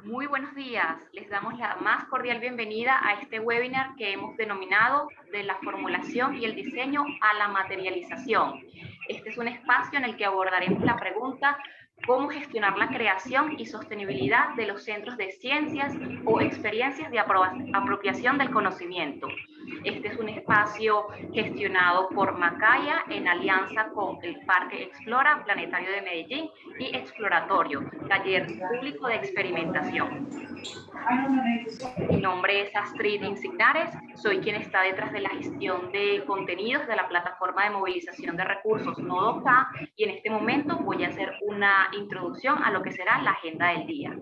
Muy buenos días, les damos la más cordial bienvenida a este webinar que hemos denominado de la formulación y el diseño a la materialización. Este es un espacio en el que abordaremos la pregunta cómo gestionar la creación y sostenibilidad de los centros de ciencias o experiencias de apropiación del conocimiento. Este es un espacio gestionado por Macaya en alianza con el Parque Explora, Planetario de Medellín y Exploratorio, taller público de experimentación. Mi nombre es Astrid Insignares, soy quien está detrás de la gestión de contenidos de la plataforma de movilización de recursos Nodo-K y en este momento voy a hacer una introducción a lo que será la agenda del día.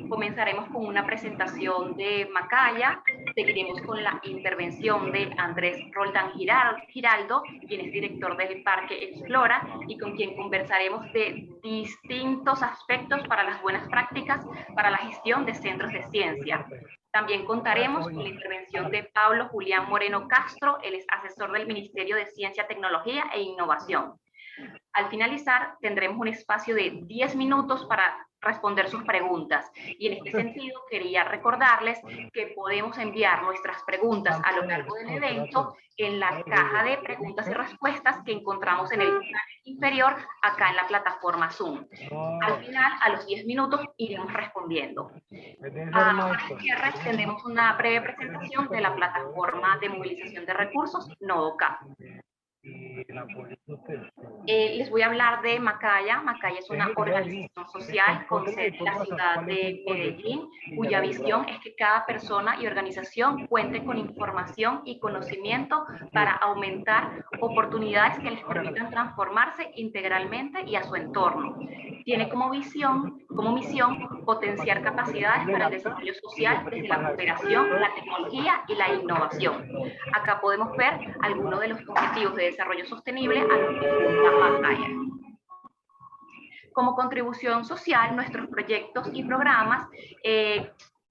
Comenzaremos con una presentación de Macaya, seguiremos con la intervención de Andrés Roldán Giraldo, quien es director del Parque Explora y con quien conversaremos de distintos aspectos para las buenas prácticas para la gestión de centros de ciencia. También contaremos con la intervención de Pablo Julián Moreno Castro, él es asesor del Ministerio de Ciencia, Tecnología e Innovación. Al finalizar, tendremos un espacio de 10 minutos para responder sus preguntas. Y en este sentido, quería recordarles que podemos enviar nuestras preguntas a lo largo del evento en la caja de preguntas y respuestas que encontramos en el panel inferior acá en la plataforma Zoom. Al final, a los 10 minutos, iremos respondiendo. Para el cierre, tendremos una breve presentación de la plataforma de movilización de recursos Nodo-K. Les voy a hablar de Macaya. Macaya es una organización social con sede en la ciudad de Medellín, cuya visión es que cada persona y organización cuente con información y conocimiento para aumentar oportunidades que les permitan transformarse integralmente y a su entorno. Tiene como misión potenciar capacidades para el desarrollo social desde la cooperación, la tecnología y la innovación. Acá podemos ver algunos de los objetivos de desarrollo sostenible a los que apunta Macaya. Como contribución social, nuestros proyectos y programas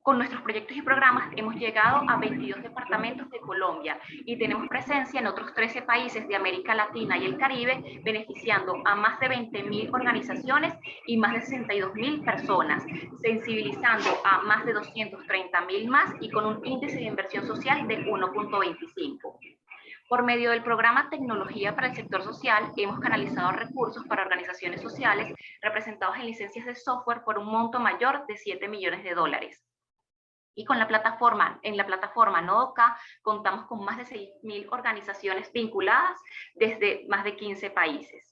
con nuestros proyectos y programas hemos llegado a 22 departamentos de Colombia y tenemos presencia en otros 13 países de América Latina y el Caribe, beneficiando a más de 20.000 organizaciones y más de 62.000 personas, sensibilizando a más de 230.000 más y con un índice de inversión social de 1.25. Por medio del programa Tecnología para el Sector Social, hemos canalizado recursos para organizaciones sociales representados en licencias de software por un monto mayor de $7 millones. Y con en la plataforma Nodo-K contamos con más de 6.000 organizaciones vinculadas desde más de 15 países.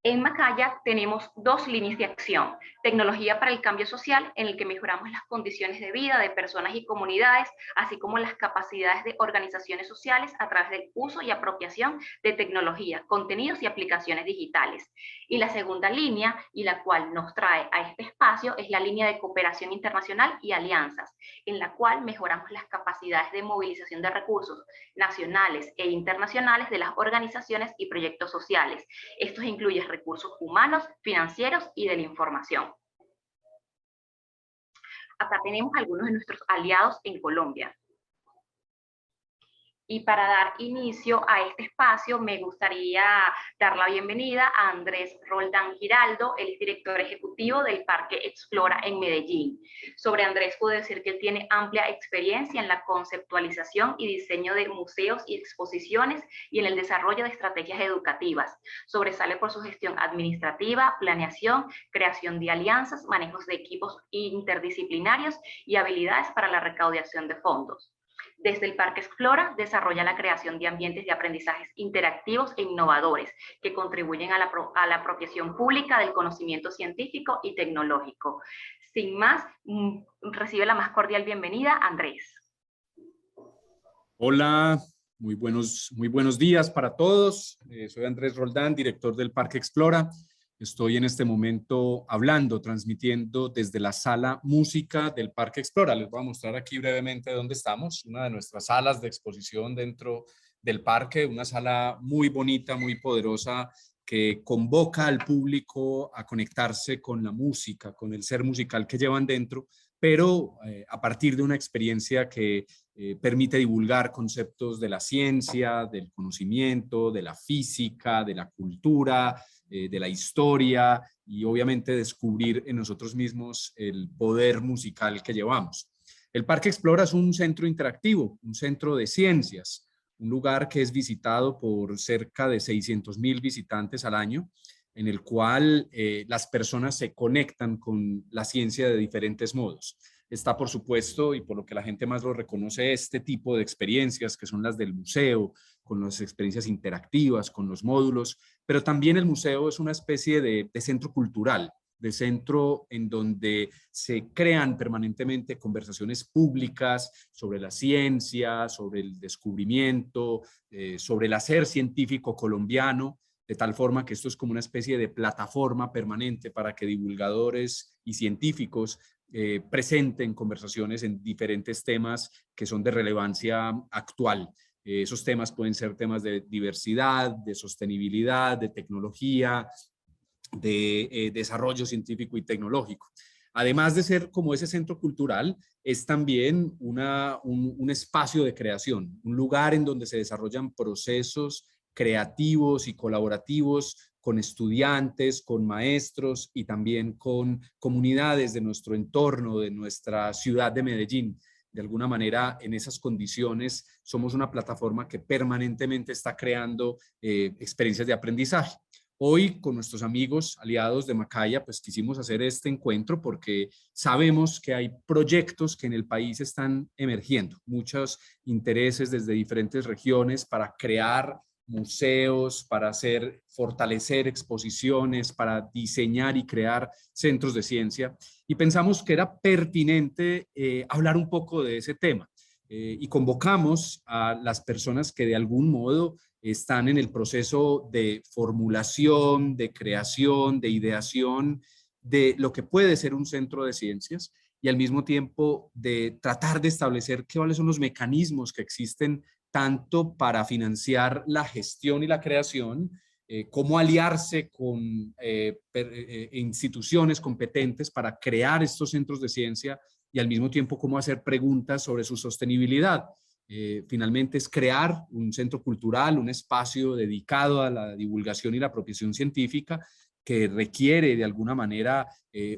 En Macaya tenemos dos líneas de acción: tecnología para el cambio social, en el que mejoramos las condiciones de vida de personas y comunidades, así como las capacidades de organizaciones sociales a través del uso y apropiación de tecnología, contenidos y aplicaciones digitales. Y la segunda línea, y la cual nos trae a este espacio, es la línea de cooperación internacional y alianzas, en la cual mejoramos las capacidades de movilización de recursos nacionales e internacionales de las organizaciones y proyectos sociales. Estos incluyen recursos humanos, financieros y de la información. Acá tenemos algunos de nuestros aliados en Colombia. Y para dar inicio a este espacio, me gustaría dar la bienvenida a Andrés Roldán Giraldo, el director ejecutivo del Parque Explora en Medellín. Sobre Andrés puedo decir que él tiene amplia experiencia en la conceptualización y diseño de museos y exposiciones y en el desarrollo de estrategias educativas. Sobresale por su gestión administrativa, planeación, creación de alianzas, manejos de equipos interdisciplinarios y habilidades para la recaudación de fondos. Desde el Parque Explora desarrolla la creación de ambientes de aprendizajes interactivos e innovadores que contribuyen a la apropiación pública del conocimiento científico y tecnológico. Sin más, recibe la más cordial bienvenida, Andrés. Hola, muy buenos días para todos. Soy Andrés Roldán, director del Parque Explora. Estoy en este momento transmitiendo desde la sala música del Parque Explora. Les voy a mostrar aquí brevemente dónde estamos, una de nuestras salas de exposición dentro del parque, una sala muy bonita, muy poderosa, que convoca al público a conectarse con la música, con el ser musical que llevan dentro, pero a partir de una experiencia que permite divulgar conceptos de la ciencia, del conocimiento, de la física, de la cultura, de la historia y obviamente descubrir en nosotros mismos el poder musical que llevamos. El Parque Explora es un centro interactivo, un centro de ciencias, un lugar que es visitado por cerca de 600,000 visitantes al año, en el cual las personas se conectan con la ciencia de diferentes modos. Está, por supuesto, y por lo que la gente más lo reconoce, este tipo de experiencias que son las del museo, con las experiencias interactivas, con los módulos, pero también el museo es una especie de centro cultural, de centro en donde se crean permanentemente conversaciones públicas sobre la ciencia, sobre el descubrimiento, sobre el hacer científico colombiano, de tal forma que esto es como una especie de plataforma permanente para que divulgadores y científicos presenten conversaciones en diferentes temas que son de relevancia actual. Esos temas pueden ser temas de diversidad, de sostenibilidad, de tecnología, de desarrollo científico y tecnológico. Además de ser como ese centro cultural, es también un espacio de creación, un lugar en donde se desarrollan procesos creativos y colaborativos con estudiantes, con maestros y también con comunidades de nuestro entorno, de nuestra ciudad de Medellín. De alguna manera, en esas condiciones, somos una plataforma que permanentemente está creando experiencias de aprendizaje. Hoy, con nuestros amigos aliados de Macaya, pues quisimos hacer este encuentro porque sabemos que hay proyectos que en el país están emergiendo, muchos intereses desde diferentes regiones para crear museos, para fortalecer exposiciones, para diseñar y crear centros de ciencia. Y pensamos que era pertinente hablar un poco de ese tema. Y convocamos a las personas que de algún modo están en el proceso de formulación, de creación, de ideación de lo que puede ser un centro de ciencias y al mismo tiempo de tratar de establecer cuáles son los mecanismos que existen tanto para financiar la gestión y la creación, cómo aliarse con instituciones competentes para crear estos centros de ciencia y al mismo tiempo cómo hacer preguntas sobre su sostenibilidad. Finalmente es crear un centro cultural, un espacio dedicado a la divulgación y la apropiación científica que requiere de alguna manera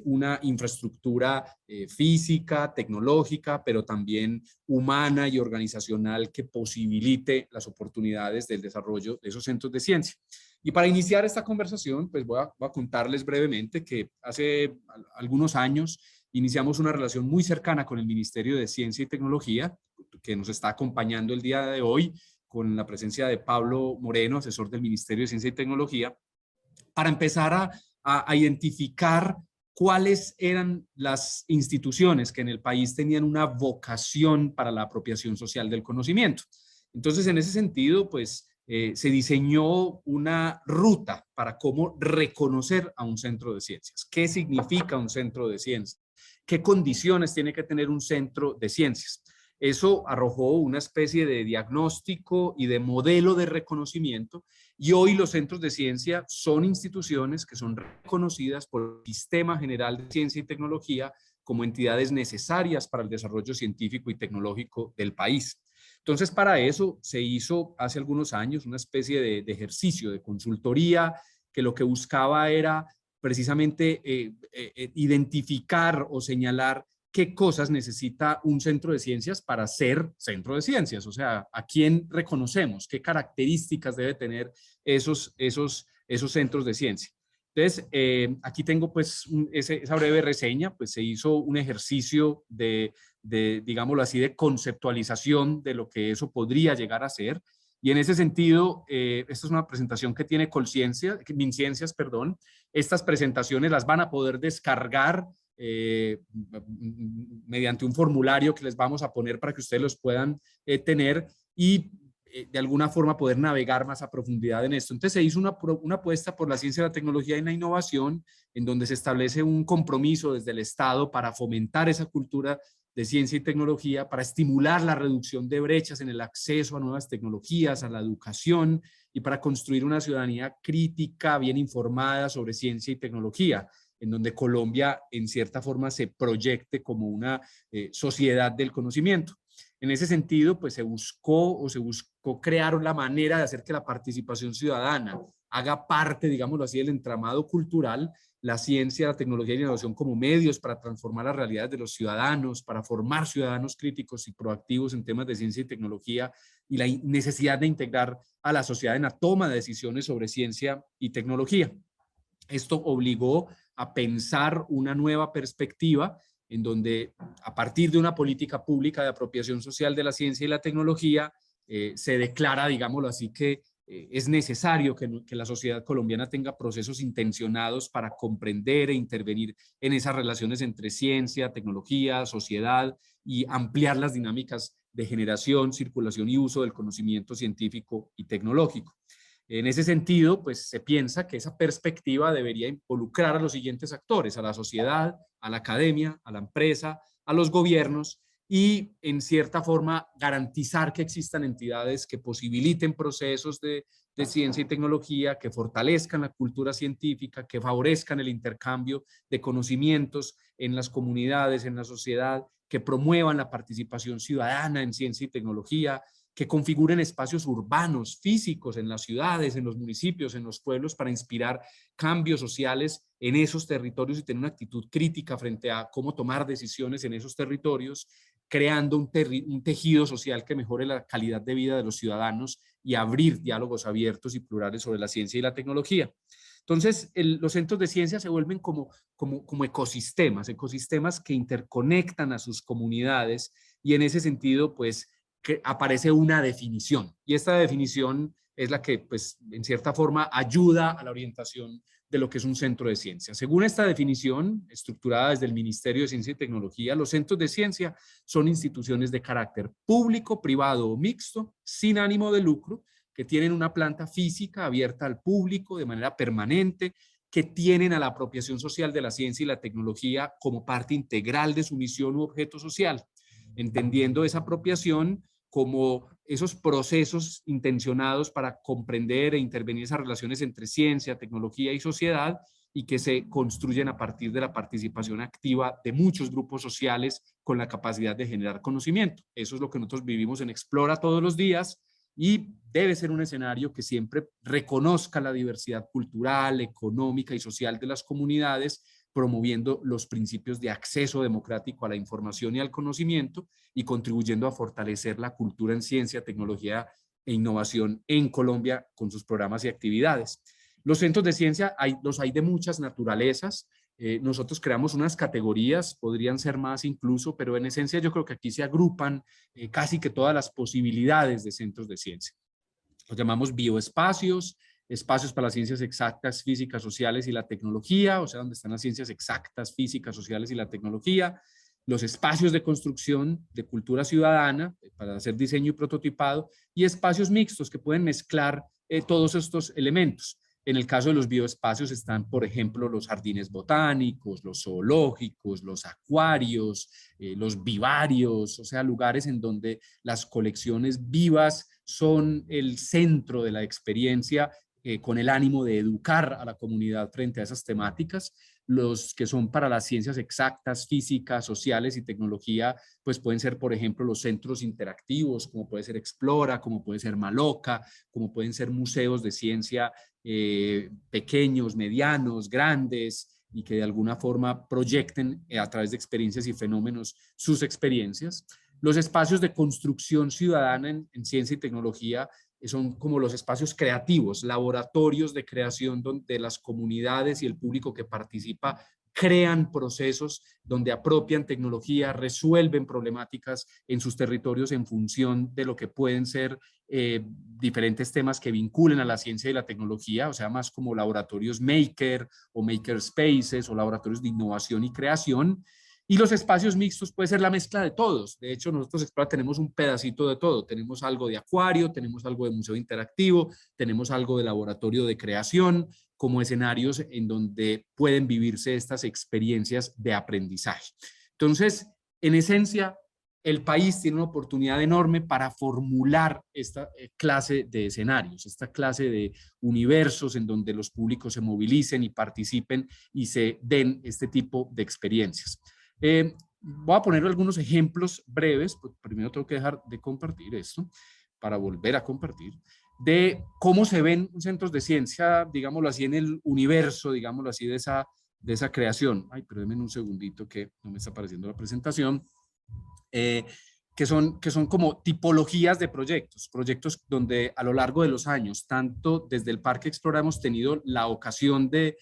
una infraestructura física, tecnológica, pero también humana y organizacional que posibilite las oportunidades del desarrollo de esos centros de ciencia. Y para iniciar esta conversación, pues voy a contarles brevemente que hace algunos años iniciamos una relación muy cercana con el Ministerio de Ciencia y Tecnología, que nos está acompañando el día de hoy, con la presencia de Pablo Moreno, asesor del Ministerio de Ciencia y Tecnología, para empezar a identificar cuáles eran las instituciones que en el país tenían una vocación para la apropiación social del conocimiento. Entonces, en ese sentido, pues, se diseñó una ruta para cómo reconocer a un centro de ciencias. ¿Qué significa un centro de ciencias? ¿Qué condiciones tiene que tener un centro de ciencias? Eso arrojó una especie de diagnóstico y de modelo de reconocimiento y hoy los centros de ciencia son instituciones que son reconocidas por el Sistema General de Ciencia y Tecnología como entidades necesarias para el desarrollo científico y tecnológico del país. Entonces, para eso se hizo hace algunos años una especie de ejercicio de consultoría que lo que buscaba era precisamente identificar o señalar qué cosas necesita un centro de ciencias para ser centro de ciencias, o sea, a quién reconocemos, qué características debe tener esos centros de ciencia. Entonces, aquí tengo pues esa breve reseña, pues se hizo un ejercicio digámoslo así, de conceptualización de lo que eso podría llegar a ser. Y en ese sentido, esta es una presentación que tiene MinCiencias, perdón. Estas presentaciones las van a poder descargar mediante un formulario que les vamos a poner para que ustedes los puedan tener y de alguna forma poder navegar más a profundidad en esto. Entonces se hizo una apuesta por la ciencia, la tecnología y la innovación, en donde se establece un compromiso desde el Estado para fomentar esa cultura de ciencia y tecnología, para estimular la reducción de brechas en el acceso a nuevas tecnologías, a la educación y para construir una ciudadanía crítica, bien informada sobre ciencia y tecnología, en donde Colombia en cierta forma se proyecte como una sociedad del conocimiento. En ese sentido, pues se buscó crear la manera de hacer que la participación ciudadana, haga parte, digámoslo así, del entramado cultural, la ciencia, la tecnología y la innovación como medios para transformar las realidades de los ciudadanos, para formar ciudadanos críticos y proactivos en temas de ciencia y tecnología, y la necesidad de integrar a la sociedad en la toma de decisiones sobre ciencia y tecnología. Esto obligó a pensar una nueva perspectiva en donde, a partir de una política pública de apropiación social de la ciencia y la tecnología, se declara, digámoslo así, que es necesario que la sociedad colombiana tenga procesos intencionados para comprender e intervenir en esas relaciones entre ciencia, tecnología, sociedad y ampliar las dinámicas de generación, circulación y uso del conocimiento científico y tecnológico. En ese sentido, pues se piensa que esa perspectiva debería involucrar a los siguientes actores: a la sociedad, a la academia, a la empresa, a los gobiernos, y en cierta forma garantizar que existan entidades que posibiliten procesos de ciencia y tecnología, que fortalezcan la cultura científica, que favorezcan el intercambio de conocimientos en las comunidades, en la sociedad, que promuevan la participación ciudadana en ciencia y tecnología, que configuren espacios urbanos, físicos, en las ciudades, en los municipios, en los pueblos, para inspirar cambios sociales en esos territorios y tener una actitud crítica frente a cómo tomar decisiones en esos territorios, creando un tejido social que mejore la calidad de vida de los ciudadanos y abrir diálogos abiertos y plurales sobre la ciencia y la tecnología. Entonces, los centros de ciencia se vuelven como ecosistemas que interconectan a sus comunidades, y en ese sentido, pues, que aparece una definición, y esta definición es la que, pues, en cierta forma ayuda a la orientación de lo que es un centro de ciencia. Según esta definición, estructurada desde el Ministerio de Ciencia y Tecnología, los centros de ciencia son instituciones de carácter público, privado o mixto, sin ánimo de lucro, que tienen una planta física abierta al público de manera permanente, que tienen a la apropiación social de la ciencia y la tecnología como parte integral de su misión u objeto social, entendiendo esa apropiación como esos procesos intencionados para comprender e intervenir esas relaciones entre ciencia, tecnología y sociedad, y que se construyen a partir de la participación activa de muchos grupos sociales con la capacidad de generar conocimiento. Eso es lo que nosotros vivimos en Explora todos los días, y debe ser un escenario que siempre reconozca la diversidad cultural, económica y social de las comunidades, promoviendo los principios de acceso democrático a la información y al conocimiento, y contribuyendo a fortalecer la cultura en ciencia, tecnología e innovación en Colombia con sus programas y actividades. Los centros de ciencia los hay de muchas naturalezas. Nosotros creamos unas categorías, podrían ser más incluso, pero en esencia yo creo que aquí se agrupan casi que todas las posibilidades de centros de ciencia. Los llamamos bioespacios, espacios para las ciencias exactas, físicas, sociales y la tecnología, o sea, donde están las ciencias exactas, físicas, sociales y la tecnología. Los espacios de construcción de cultura ciudadana para hacer diseño y prototipado, y espacios mixtos que pueden mezclar todos estos elementos. En el caso de los bioespacios están, por ejemplo, los jardines botánicos, los zoológicos, los acuarios, los vivarios, o sea, lugares en donde las colecciones vivas son el centro de la experiencia, con el ánimo de educar a la comunidad frente a esas temáticas. Los que son para las ciencias exactas, físicas, sociales y tecnología, pues pueden ser, por ejemplo, los centros interactivos, como puede ser Explora, como puede ser Maloca, como pueden ser museos de ciencia pequeños, medianos, grandes, y que de alguna forma proyecten a través de experiencias y fenómenos sus experiencias. Los espacios de construcción ciudadana en ciencia y tecnología son como los espacios creativos, laboratorios de creación donde las comunidades y el público que participa crean procesos donde apropian tecnología, resuelven problemáticas en sus territorios en función de lo que pueden ser diferentes temas que vinculen a la ciencia y la tecnología, o sea, más como laboratorios maker o maker spaces o laboratorios de innovación y creación. Y los espacios mixtos puede ser la mezcla de todos. De hecho, nosotros Explora tenemos un pedacito de todo. Tenemos algo de acuario, tenemos algo de museo interactivo, tenemos algo de laboratorio de creación, como escenarios en donde pueden vivirse estas experiencias de aprendizaje. Entonces, en esencia, el país tiene una oportunidad enorme para formular esta clase de escenarios, esta clase de universos en donde los públicos se movilicen y participen y se den este tipo de experiencias. Voy a poner algunos ejemplos breves. Primero tengo que dejar de compartir esto para volver a compartir. de cómo se ven centros de ciencia, digámoslo así, en el universo, digámoslo así, de esa creación. Ay, pero denme un segundito que no me está apareciendo la presentación. Que son como tipologías de proyectos donde a lo largo de los años, tanto desde el Parque Explora hemos tenido la ocasión de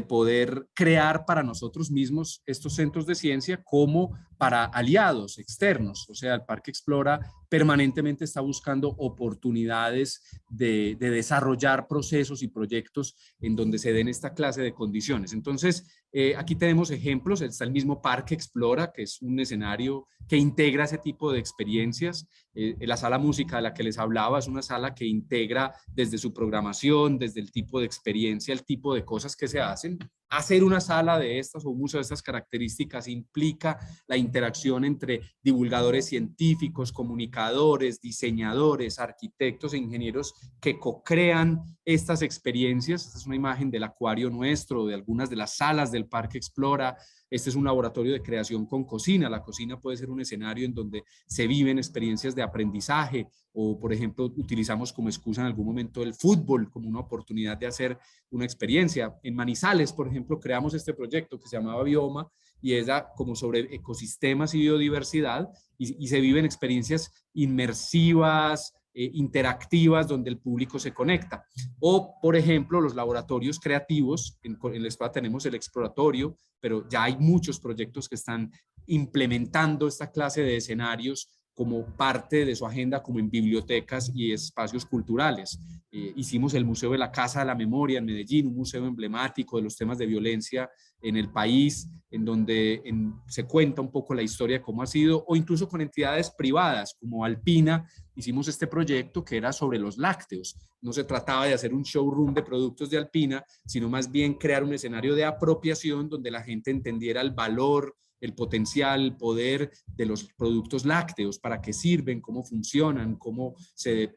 poder crear para nosotros mismos estos centros de ciencia como para aliados externos. O sea, el Parque Explora permanentemente está buscando oportunidades de desarrollar procesos y proyectos en donde se den esta clase de condiciones. Entonces, aquí tenemos ejemplos. Está el mismo Parque Explora, que es un escenario que integra ese tipo de experiencias. La sala música de la que les hablaba es una sala que integra desde su programación, desde el tipo de experiencia, el tipo de cosas que se hacen. Hacer una sala de estas o un museo de estas características implica la interacción entre divulgadores científicos, comunicadores, diseñadores, arquitectos e ingenieros que co-crean estas experiencias. Esta es una imagen del acuario nuestro, de algunas de las salas del Parque Explora. Este es un laboratorio de creación con cocina. La cocina puede ser un escenario en donde se viven experiencias de aprendizaje o, por ejemplo, utilizamos como excusa en algún momento el fútbol como una oportunidad de hacer una experiencia. En Manizales, por ejemplo, creamos este proyecto que se llamaba Bioma y era como sobre ecosistemas y biodiversidad y se viven experiencias inmersivas, interactivas donde el público se conecta. O, por ejemplo, los laboratorios creativos. En el SPA tenemos el exploratorio, pero ya hay muchos proyectos que están implementando esta clase de escenarios como parte de su agenda, como en bibliotecas y espacios culturales. Hicimos el Museo de la Casa de la Memoria en Medellín, un museo emblemático de los temas de violencia en el país, en donde se cuenta un poco la historia de cómo ha sido, o incluso con entidades privadas como Alpina. Hicimos este proyecto que era sobre los lácteos. No se trataba de hacer un showroom de productos de Alpina, sino más bien crear un escenario de apropiación donde la gente entendiera el valor, el potencial, el poder de los productos lácteos, para qué sirven, cómo funcionan, cómo se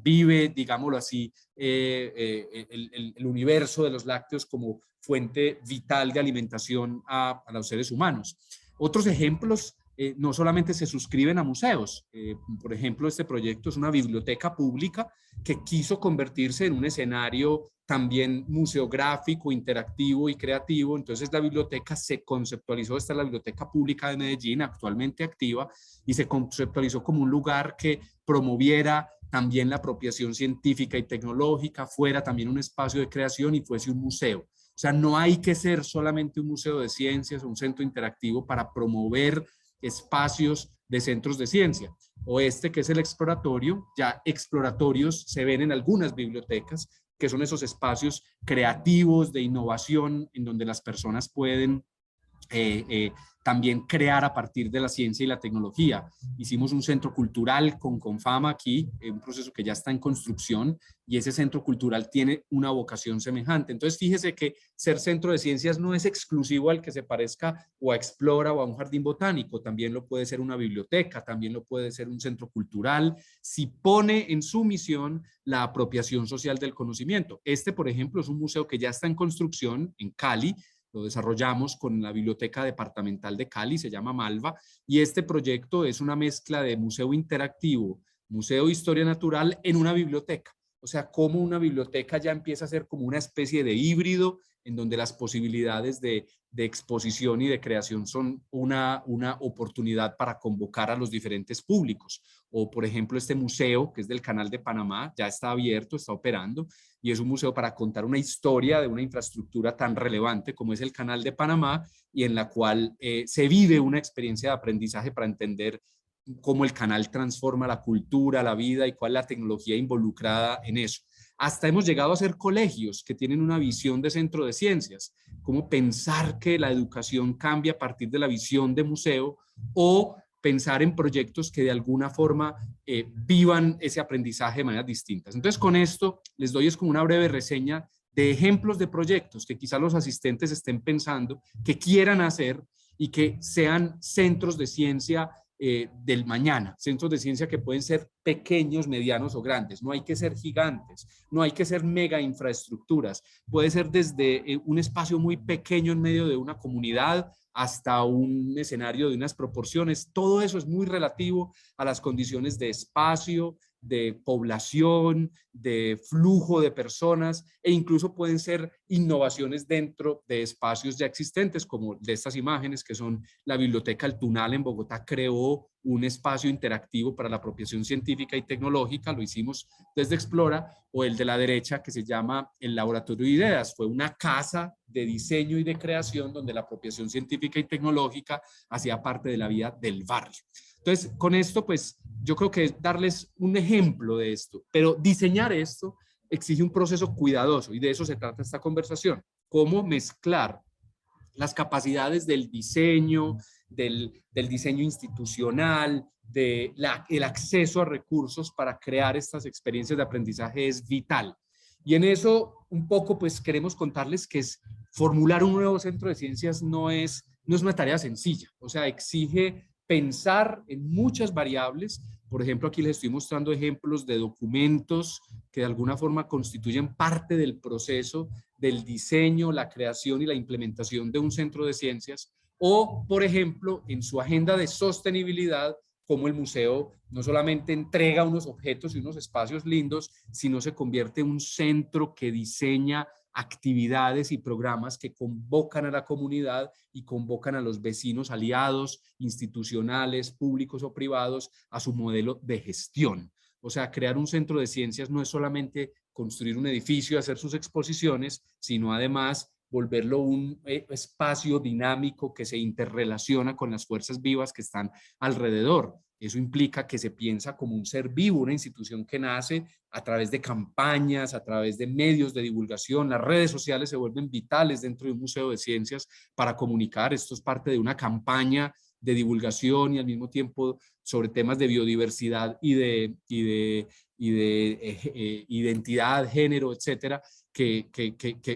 vive, digámoslo así, el universo de los lácteos como fuente vital de alimentación a los seres humanos. Otros ejemplos no solamente se suscriben a museos. Por ejemplo, este proyecto es una biblioteca pública que quiso convertirse en un escenario también museográfico, interactivo y creativo. Entonces la biblioteca se conceptualizó, esta es la Biblioteca Pública de Medellín, actualmente activa, y se conceptualizó como un lugar que promoviera también la apropiación científica y tecnológica, fuera también un espacio de creación y fuese un museo. O sea, no hay que ser solamente un museo de ciencias o un centro interactivo para promover espacios de centros de ciencia. O este que es el exploratorio, ya exploratorios se ven en algunas bibliotecas, que son esos espacios creativos de innovación en donde las personas pueden también crear a partir de la ciencia y la tecnología. Hicimos un centro cultural con Confama aquí, un proceso que ya está en construcción, y ese centro cultural tiene una vocación semejante. Entonces, fíjese que ser centro de ciencias no es exclusivo al que se parezca o a Explora o a un jardín botánico, también lo puede ser una biblioteca, también lo puede ser un centro cultural, si pone en su misión la apropiación social del conocimiento. Este, por ejemplo, es un museo que ya está en construcción en Cali. Lo desarrollamos con la Biblioteca Departamental de Cali, se llama Malva, y este proyecto es una mezcla de museo interactivo, museo de historia natural en una biblioteca. O sea, como una biblioteca ya empieza a ser como una especie de híbrido en donde las posibilidades de exposición y de creación son una oportunidad para convocar a los diferentes públicos. O, por ejemplo, este museo, que es del Canal de Panamá, ya está abierto, está operando, y es un museo para contar una historia de una infraestructura tan relevante como es el Canal de Panamá, y en la cual se vive una experiencia de aprendizaje para entender cómo el canal transforma la cultura, la vida y cuál es la tecnología involucrada en eso. Hasta hemos llegado a ser colegios que tienen una visión de centro de ciencias, cómo pensar que la educación cambia a partir de la visión de museo, o pensar en proyectos que de alguna forma vivan ese aprendizaje de maneras distintas. Entonces, con esto les doy es como una breve reseña de ejemplos de proyectos que quizás los asistentes estén pensando, que quieran hacer y que sean centros de ciencia del mañana, centros de ciencia que pueden ser pequeños, medianos o grandes. No hay que ser gigantes, no hay que ser mega infraestructuras. Puede ser desde un espacio muy pequeño en medio de una comunidad hasta un escenario de unas proporciones. Todo eso es muy relativo a las condiciones de espacio, de población, de flujo de personas, e incluso pueden ser innovaciones dentro de espacios ya existentes, como de estas imágenes que son la Biblioteca El Tunal en Bogotá creó un espacio interactivo para la apropiación científica y tecnológica, lo hicimos desde Explora, o el de la derecha que se llama el Laboratorio de Ideas, fue una casa de diseño y de creación donde la apropiación científica y tecnológica hacía parte de la vida del barrio. Entonces, con esto, pues, yo creo que es darles un ejemplo de esto, pero diseñar esto exige un proceso cuidadoso y de eso se trata esta conversación. Cómo mezclar las capacidades del diseño, del diseño institucional, el acceso a recursos para crear estas experiencias de aprendizaje es vital. Y en eso un poco pues queremos contarles que formular un nuevo centro de ciencias no es una tarea sencilla, o sea, exige pensar en muchas variables. Por ejemplo, aquí les estoy mostrando ejemplos de documentos que de alguna forma constituyen parte del proceso del diseño, la creación y la implementación de un centro de ciencias, o, por ejemplo, en su agenda de sostenibilidad, cómo el museo no solamente entrega unos objetos y unos espacios lindos, sino se convierte en un centro que diseña actividades y programas que convocan a la comunidad y convocan a los vecinos aliados, institucionales, públicos o privados, a su modelo de gestión. O sea, crear un centro de ciencias no es solamente construir un edificio y hacer sus exposiciones, sino además volverlo un espacio dinámico que se interrelaciona con las fuerzas vivas que están alrededor. Eso implica que se piensa como un ser vivo, una institución que nace a través de campañas, a través de medios de divulgación. Las redes sociales se vuelven vitales dentro de un museo de ciencias para comunicar. Esto es parte de una campaña de divulgación y al mismo tiempo sobre temas de biodiversidad y de identidad, género, etcétera, que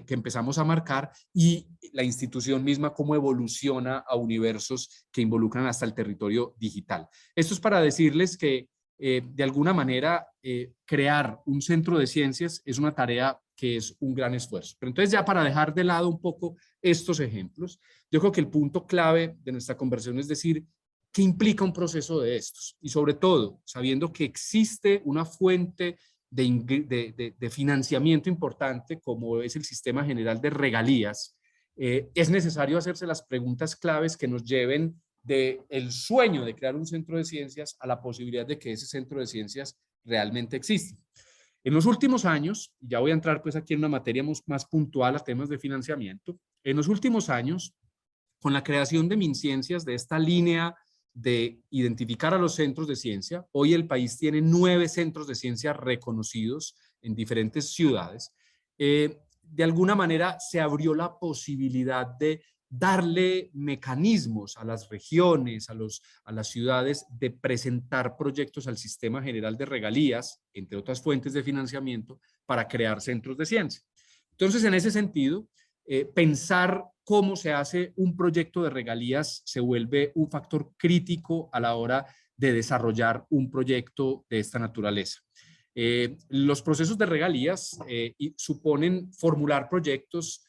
empezamos a marcar, y la institución misma cómo evoluciona a universos que involucran hasta el territorio digital. Esto es para decirles que de alguna manera crear un centro de ciencias es una tarea que es un gran esfuerzo. Pero entonces ya para dejar de lado un poco estos ejemplos, yo creo que el punto clave de nuestra conversación es decir, ¿qué implica un proceso de estos? Y sobre todo, sabiendo que existe una fuente de financiamiento importante como es el Sistema General de Regalías, es necesario hacerse las preguntas claves que nos lleven del sueño de crear un centro de ciencias a la posibilidad de que ese centro de ciencias realmente exista. En los últimos años, ya voy a entrar pues aquí en una materia más puntual a temas de financiamiento, en los últimos años, con la creación de MinCiencias, de esta línea de identificar a los centros de ciencia, hoy el país tiene 9 centros de ciencia reconocidos en diferentes ciudades. De alguna manera se abrió la posibilidad de darle mecanismos a las regiones, a las ciudades, de presentar proyectos al Sistema General de Regalías, entre otras fuentes de financiamiento, para crear centros de ciencia. Entonces, en ese sentido, pensar cómo se hace un proyecto de regalías se vuelve un factor crítico a la hora de desarrollar un proyecto de esta naturaleza. Los procesos de regalías suponen formular proyectos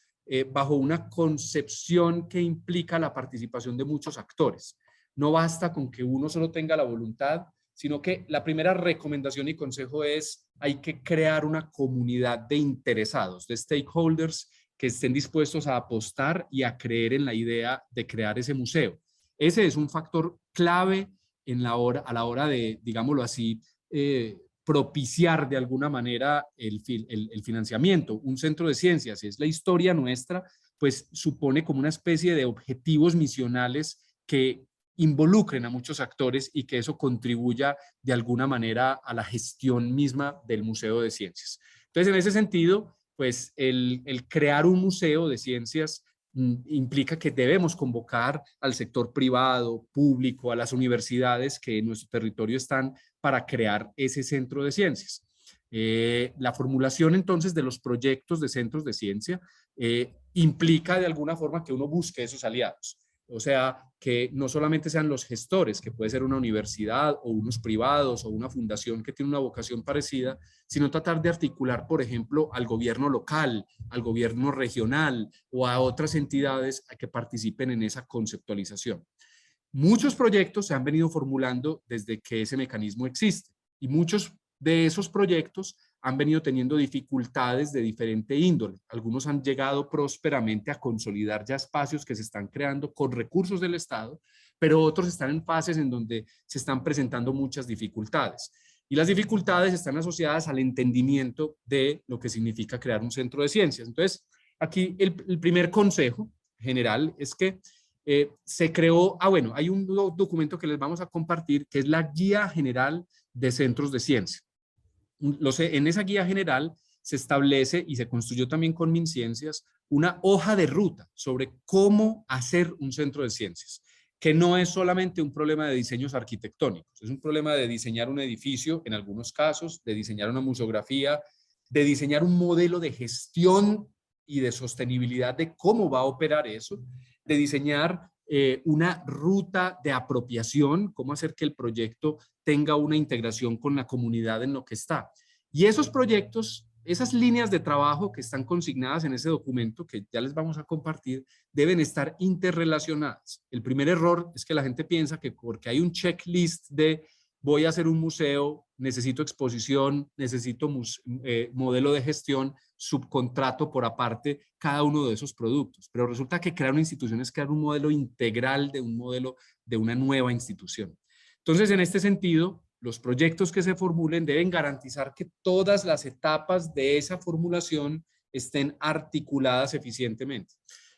bajo una concepción que implica la participación de muchos actores. No basta con que uno solo tenga la voluntad, sino que la primera recomendación y consejo es hay que crear una comunidad de interesados, de stakeholders que estén dispuestos a apostar y a creer en la idea de crear ese museo. Ese es un factor clave a la hora de, digámoslo así, propiciar de alguna manera el financiamiento. Un centro de ciencias, es la historia nuestra, pues supone como una especie de objetivos misionales que involucren a muchos actores y que eso contribuya de alguna manera a la gestión misma del Museo de Ciencias. Entonces, en ese sentido, pues el crear un museo de ciencias implica que debemos convocar al sector privado, público, a las universidades que en nuestro territorio están para crear ese centro de ciencias. La formulación entonces de los proyectos de centros de ciencia implica de alguna forma que uno busque esos aliados. O sea, que no solamente sean los gestores, que puede ser una universidad o unos privados o una fundación que tiene una vocación parecida, sino tratar de articular, por ejemplo, al gobierno local, al gobierno regional o a otras entidades a que participen en esa conceptualización. Muchos proyectos se han venido formulando desde que ese mecanismo existe y muchos de esos proyectos han venido teniendo dificultades de diferente índole. Algunos han llegado prósperamente a consolidar ya espacios que se están creando con recursos del Estado, pero otros están en fases en donde se están presentando muchas dificultades. Y las dificultades están asociadas al entendimiento de lo que significa crear un centro de ciencias. Entonces, aquí el primer consejo general es que se creó, bueno, hay un documento que les vamos a compartir que es la Guía General de Centros de Ciencia. En esa guía general se establece y se construyó también con MinCiencias una hoja de ruta sobre cómo hacer un centro de ciencias, que no es solamente un problema de diseños arquitectónicos, es un problema de diseñar un edificio, en algunos casos, de diseñar una museografía, de diseñar un modelo de gestión y de sostenibilidad de cómo va a operar eso, de diseñar una ruta de apropiación, cómo hacer que el proyecto tenga una integración con la comunidad en lo que está. Y esos proyectos, esas líneas de trabajo que están consignadas en ese documento que ya les vamos a compartir, deben estar interrelacionadas. El primer error es que la gente piensa que porque hay un checklist de voy a hacer un museo, necesito exposición, necesito modelo de gestión, subcontrato por aparte cada uno de esos productos. Pero resulta que crear una institución es crear un modelo integral de un modelo de una nueva institución. Entonces, en este sentido, los proyectos que se formulen deben garantizar que todas las etapas de esa formulación estén articuladas eficientemente.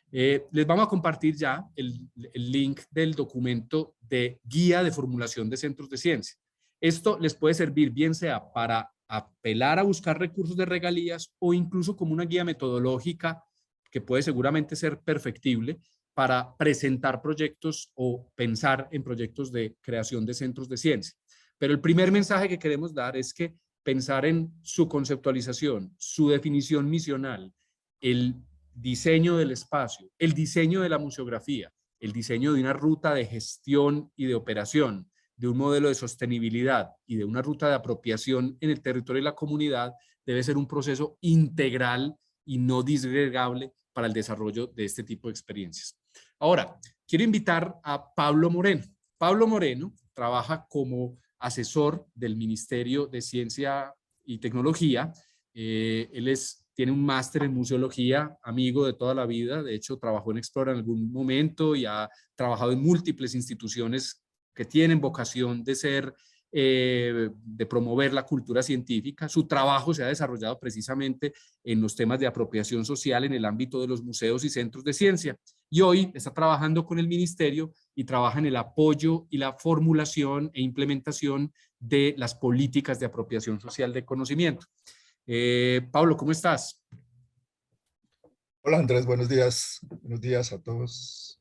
Les vamos a compartir ya el link del documento de guía de formulación de centros de ciencia. Esto les puede servir bien sea para apelar a buscar recursos de regalías o incluso como una guía metodológica que puede seguramente ser perfectible para presentar proyectos o pensar en proyectos de creación de centros de ciencia. Pero el primer mensaje que queremos dar es que pensar en su conceptualización, su definición misional, el diseño del espacio, el diseño de la museografía, el diseño de una ruta de gestión y de operación, de un modelo de sostenibilidad y de una ruta de apropiación en el territorio y la comunidad debe ser un proceso integral y no disgregable para el desarrollo de este tipo de experiencias. Ahora, quiero invitar a Pablo Moreno. Pablo Moreno trabaja como asesor del Ministerio de Ciencia y Tecnología. Él tiene un máster en museología, amigo de toda la vida. De hecho, trabajó en Explora en algún momento y ha trabajado en múltiples instituciones que tienen vocación de ser, de promover la cultura científica. Su trabajo se ha desarrollado precisamente en los temas de apropiación social en el ámbito de los museos y centros de ciencia. Y hoy está trabajando con el ministerio y trabaja en el apoyo y la formulación e implementación de las políticas de apropiación social de conocimiento. Pablo, ¿cómo estás? Hola Andrés, buenos días. Buenos días a todos.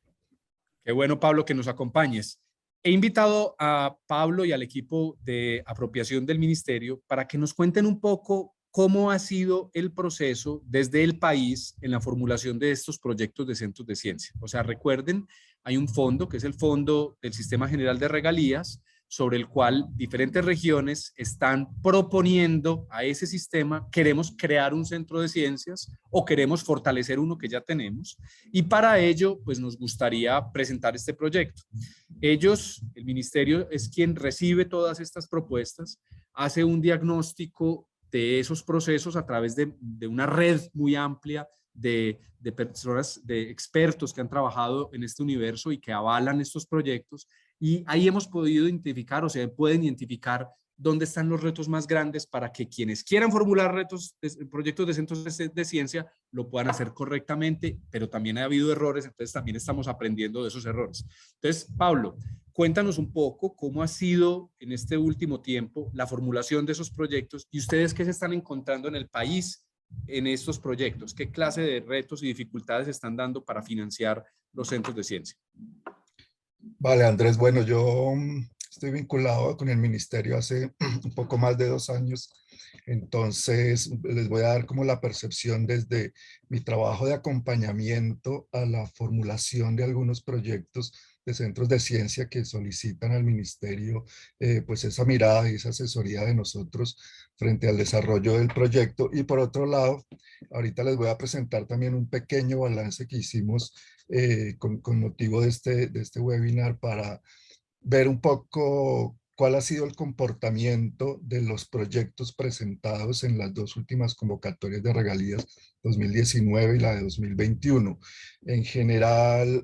Qué bueno, Pablo, que nos acompañes. He invitado a Pablo y al equipo de apropiación del ministerio para que nos cuenten un poco cómo ha sido el proceso desde el país en la formulación de estos proyectos de centros de ciencia. O sea, recuerden, hay un fondo que es el Fondo del Sistema General de Regalías, sobre el cual diferentes regiones están proponiendo a ese sistema, queremos crear un centro de ciencias o queremos fortalecer uno que ya tenemos, y para ello pues nos gustaría presentar este proyecto. Ellos, el ministerio es quien recibe todas estas propuestas, hace un diagnóstico de esos procesos a través de una red muy amplia de personas, de expertos que han trabajado en este universo y que avalan estos proyectos, y ahí hemos podido identificar, o sea, pueden identificar dónde están los retos más grandes para que quienes quieran formular proyectos de centros de ciencia lo puedan hacer correctamente, pero también ha habido errores, entonces también estamos aprendiendo de esos errores. Entonces, Pablo, cuéntanos un poco cómo ha sido en este último tiempo la formulación de esos proyectos y ustedes qué se están encontrando en el país en estos proyectos, qué clase de retos y dificultades están dando para financiar los centros de ciencia. Vale, Andrés, bueno, yo estoy vinculado con el ministerio hace un poco más de 2 años, entonces les voy a dar como la percepción desde mi trabajo de acompañamiento a la formulación de algunos proyectos de centros de ciencia que solicitan al ministerio pues esa mirada y esa asesoría de nosotros frente al desarrollo del proyecto. Y por otro lado, ahorita les voy a presentar también un pequeño balance que hicimos con motivo de este webinar para ver un poco cuál ha sido el comportamiento de los proyectos presentados en las dos últimas convocatorias de regalías, 2019 y la de 2021. En general,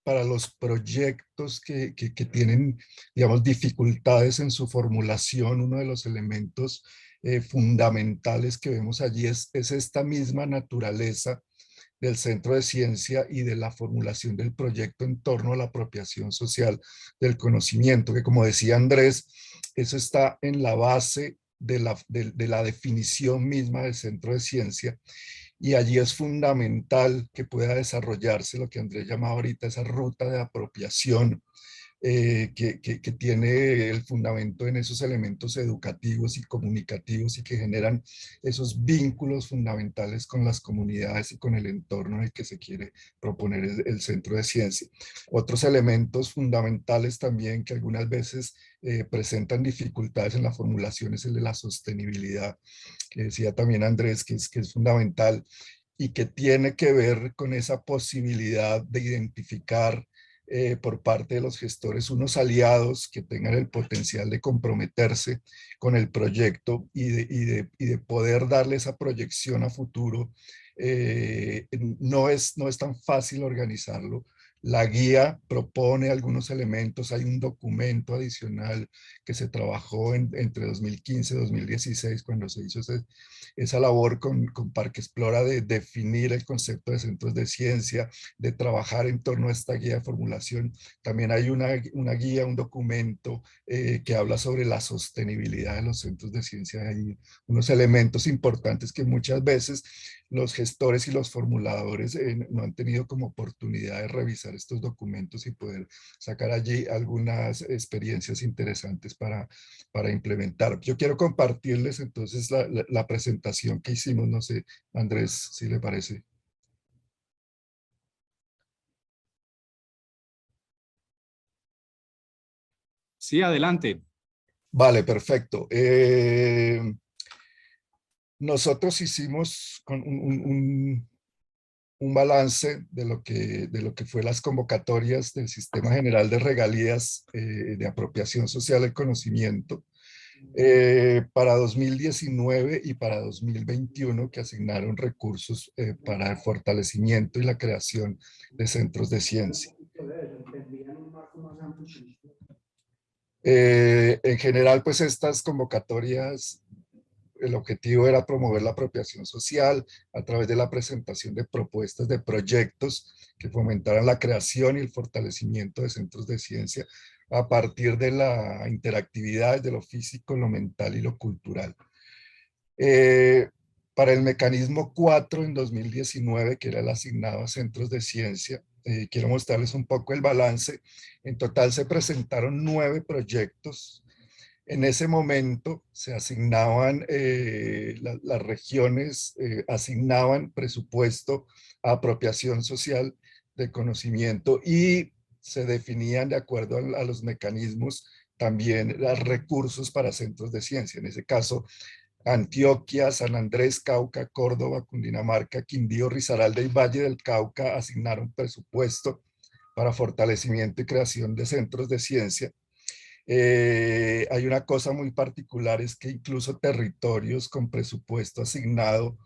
para los proyectos que tienen, digamos, dificultades en su formulación, uno de los elementos fundamentales que vemos allí es esta misma naturaleza del Centro de Ciencia y de la formulación del proyecto en torno a la apropiación social del conocimiento, que como decía Andrés, eso está en la base de la definición misma del Centro de Ciencia, y allí es fundamental que pueda desarrollarse lo que Andrés llamaba ahorita esa ruta de apropiación, que tiene el fundamento en esos elementos educativos y comunicativos y que generan esos vínculos fundamentales con las comunidades y con el entorno en el que se quiere proponer el centro de ciencia. Otros elementos fundamentales también que algunas veces presentan dificultades en la formulación es el de la sostenibilidad, que decía también Andrés, que es fundamental y que tiene que ver con esa posibilidad de identificar por parte de los gestores unos aliados que tengan el potencial de comprometerse con el proyecto y de poder darle esa proyección a futuro. No es tan fácil organizarlo. La guía propone algunos elementos, hay un documento adicional que se trabajó entre 2015 y 2016 cuando se hizo esa labor con Parque Explora de definir el concepto de centros de ciencia, de trabajar en torno a esta guía de formulación. También hay una guía, un documento que habla sobre la sostenibilidad de los centros de ciencia. Hay unos elementos importantes que muchas veces los gestores y los formuladores no han tenido como oportunidad de revisar estos documentos y poder sacar allí algunas experiencias interesantes para implementar. Yo quiero compartirles entonces la presentación que hicimos, no sé, Andrés, si le parece. Sí, adelante. Vale, perfecto. Nosotros hicimos un balance de lo que fue las convocatorias del Sistema General de Regalías de Apropiación Social del Conocimiento para 2019 y para 2021, que asignaron recursos para el fortalecimiento y la creación de centros de ciencia. En general, pues estas convocatorias, el objetivo era promover la apropiación social a través de la presentación de propuestas de proyectos que fomentaran la creación y el fortalecimiento de centros de ciencia a partir de la interactividad de lo físico, lo mental y lo cultural. Para el mecanismo 4 en 2019, que era el asignado a centros de ciencia, quiero mostrarles un poco el balance. En total se presentaron 9 proyectos. En ese momento se asignaban, las regiones asignaban presupuesto a apropiación social de conocimiento y se definían de acuerdo a los mecanismos también los recursos para centros de ciencia. En ese caso, Antioquia, San Andrés, Cauca, Córdoba, Cundinamarca, Quindío, Risaralda y Valle del Cauca asignaron presupuesto para fortalecimiento y creación de centros de ciencia. Hay una cosa muy particular, es que incluso territorios con presupuesto asignado,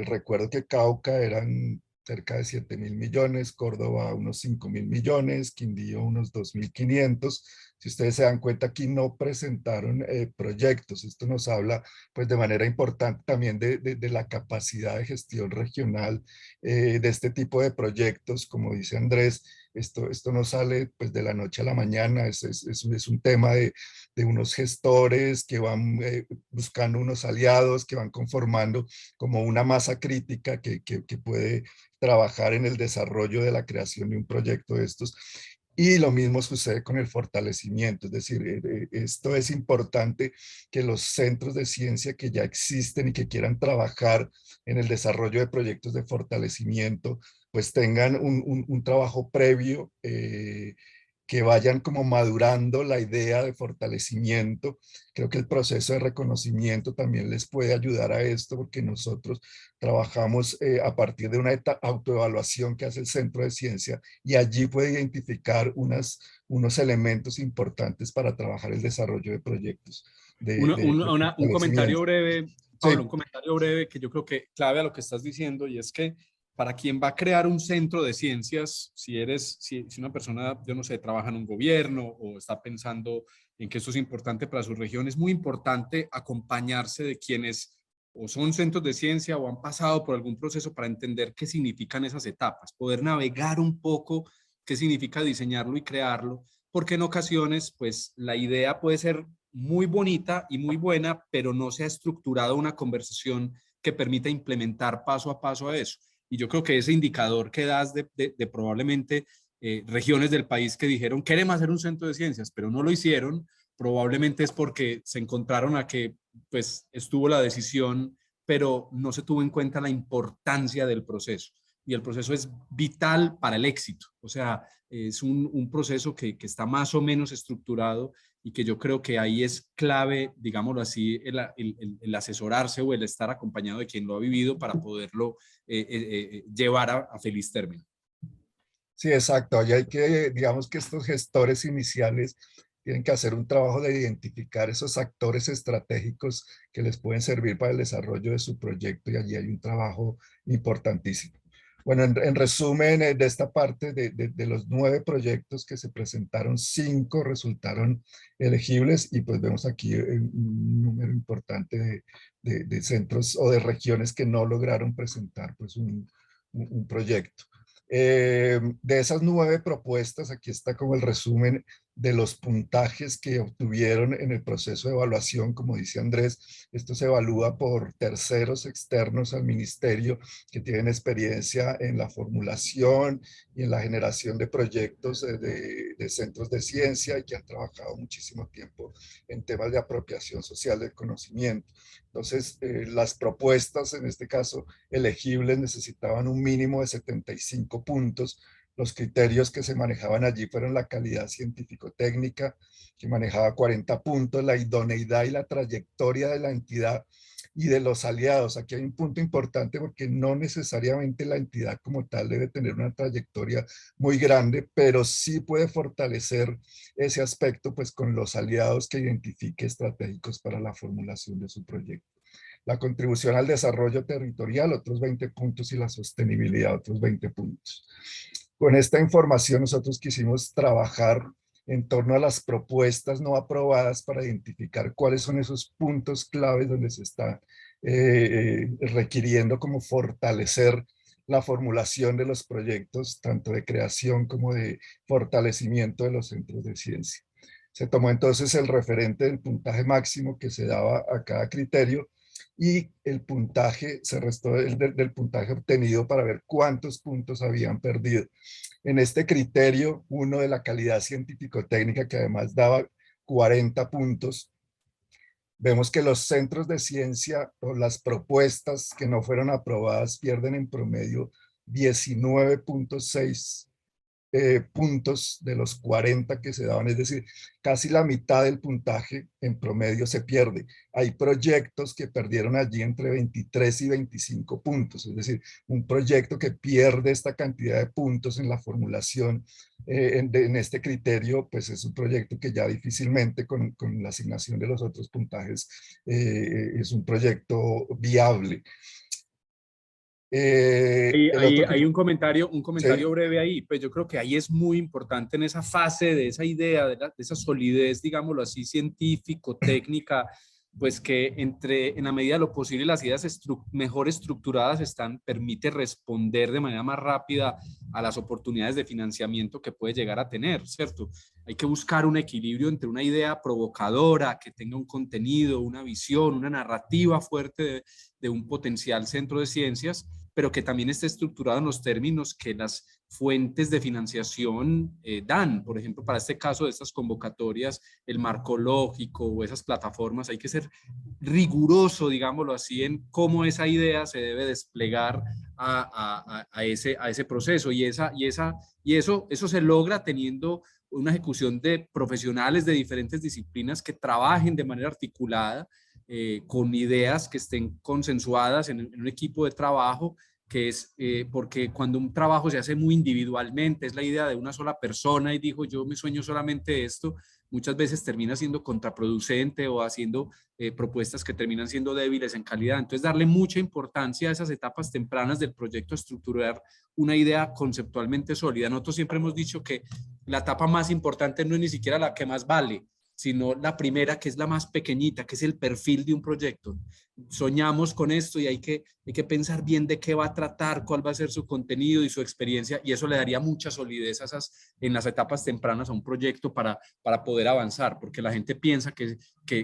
recuerdo que Cauca eran cerca de 7.000 millones, Córdoba unos 5.000 millones, Quindío unos 2.500. Si ustedes se dan cuenta, aquí no presentaron proyectos. Esto nos habla pues de manera importante también de la capacidad de gestión regional de este tipo de proyectos. Como dice Andrés, esto no sale pues de la noche a la mañana, es un tema de unos gestores que van buscando unos aliados, que van conformando como una masa crítica que puede trabajar en el desarrollo de la creación de un proyecto de estos. Y lo mismo sucede con el fortalecimiento, es decir, esto es importante que los centros de ciencia que ya existen y que quieran trabajar en el desarrollo de proyectos de fortalecimiento, pues tengan un trabajo previo que vayan como madurando la idea de fortalecimiento. Creo que el proceso de reconocimiento también les puede ayudar a esto, porque nosotros trabajamos a partir de una autoevaluación que hace el Centro de Ciencia, y allí puede identificar unos elementos importantes para trabajar el desarrollo de proyectos de Un comentario fortalecimiento. breve, Pablo, un Sí, comentario breve que yo creo que clave a lo que estás diciendo, y es que para quien va a crear un centro de ciencias, si una persona, yo no sé, trabaja en un gobierno o está pensando en que esto es importante para su región, es muy importante acompañarse de quienes o son centros de ciencia o han pasado por algún proceso para entender qué significan esas etapas, poder navegar un poco qué significa diseñarlo y crearlo, porque en ocasiones, pues la idea puede ser muy bonita y muy buena, pero no se ha estructurado una conversación que permita implementar paso a paso a eso. Y yo creo que ese indicador que das de probablemente regiones del país que dijeron queremos hacer un centro de ciencias, pero no lo hicieron, probablemente es porque se encontraron a que pues estuvo la decisión, pero no se tuvo en cuenta la importancia del proceso. Y el proceso es vital para el éxito. O sea, es un proceso que está más o menos estructurado y que yo creo que ahí es clave, digámoslo así, el asesorarse o el estar acompañado de quien lo ha vivido para poderlo llevar a feliz término. sí, exacto. Allí hay que, digamos que estos gestores iniciales tienen que hacer un trabajo de identificar esos actores estratégicos que les pueden servir para el desarrollo de su proyecto, y allí hay un trabajo importantísimo. Bueno, en resumen de esta parte de los 9 proyectos que se presentaron, 5 resultaron elegibles, y pues vemos aquí un número importante de centros o de regiones que no lograron presentar pues un proyecto. De esas 9 propuestas, aquí está como el resumen de los puntajes que obtuvieron en el proceso de evaluación. Como dice Andrés, esto se evalúa por terceros externos al ministerio que tienen experiencia en la formulación y en la generación de proyectos de centros de ciencia, y que han trabajado muchísimo tiempo en temas de apropiación social del conocimiento. Entonces, las propuestas, en este caso elegibles, necesitaban un mínimo de 75 puntos. Los criterios que se manejaban allí fueron la calidad científico-técnica, que manejaba 40 puntos, la idoneidad y la trayectoria de la entidad y de los aliados. Aquí hay un punto importante, porque no necesariamente la entidad como tal debe tener una trayectoria muy grande, pero sí puede fortalecer ese aspecto pues con los aliados que identifique estratégicos para la formulación de su proyecto. La contribución al desarrollo territorial, otros 20 puntos, y la sostenibilidad, otros 20 puntos. Con esta información nosotros quisimos trabajar en torno a las propuestas no aprobadas para identificar cuáles son esos puntos claves donde se está requiriendo como fortalecer la formulación de los proyectos, tanto de creación como de fortalecimiento de los centros de ciencia. Se tomó entonces el referente del puntaje máximo que se daba a cada criterio, y el puntaje se restó del puntaje obtenido para ver cuántos puntos habían perdido. En este criterio, uno de la calidad científico-técnica, que además daba 40 puntos, vemos que los centros de ciencia o las propuestas que no fueron aprobadas pierden en promedio 19.6 puntos de los 40 que se daban, es decir, casi la mitad del puntaje en promedio se pierde. Hay proyectos que perdieron allí entre 23 y 25 puntos, es decir, un proyecto que pierde esta cantidad de puntos en la formulación en este criterio, pues es un proyecto que ya difícilmente con la asignación de los otros puntajes es un proyecto viable. El otro Hay un sí. comentario breve ahí. Pues yo creo que ahí es muy importante en esa fase de esa idea, de esa solidez, digámoslo así, científico, técnica, pues que en la medida de lo posible las ideas mejor estructuradas están, permite responder de manera más rápida a las oportunidades de financiamiento que puede llegar a tener, ¿cierto? Hay que buscar un equilibrio entre una idea provocadora, que tenga un contenido, una visión, una narrativa fuerte de un potencial centro de ciencias, pero que también esté estructurado en los términos que las fuentes de financiación dan. Por ejemplo, para este caso de estas convocatorias, el marco lógico o esas plataformas, hay que ser riguroso, digámoslo así, en cómo esa idea se debe desplegar a ese proceso, y eso se logra teniendo una ejecución de profesionales de diferentes disciplinas que trabajen de manera articulada, con ideas que estén consensuadas en un equipo de trabajo, que es porque cuando un trabajo se hace muy individualmente, es la idea de una sola persona y dijo yo me sueño solamente esto, muchas veces termina siendo contraproducente o haciendo propuestas que terminan siendo débiles en calidad. Entonces, darle mucha importancia a esas etapas tempranas del proyecto, estructurar una idea conceptualmente sólida. Nosotros siempre hemos dicho que la etapa más importante no es ni siquiera la que más vale, sino la primera, que es la más pequeñita, que es el perfil de un proyecto. Soñamos con esto y hay que pensar bien de qué va a tratar, cuál va a ser su contenido y su experiencia, y eso le daría mucha solidez en las etapas tempranas a un proyecto para poder avanzar, porque la gente piensa que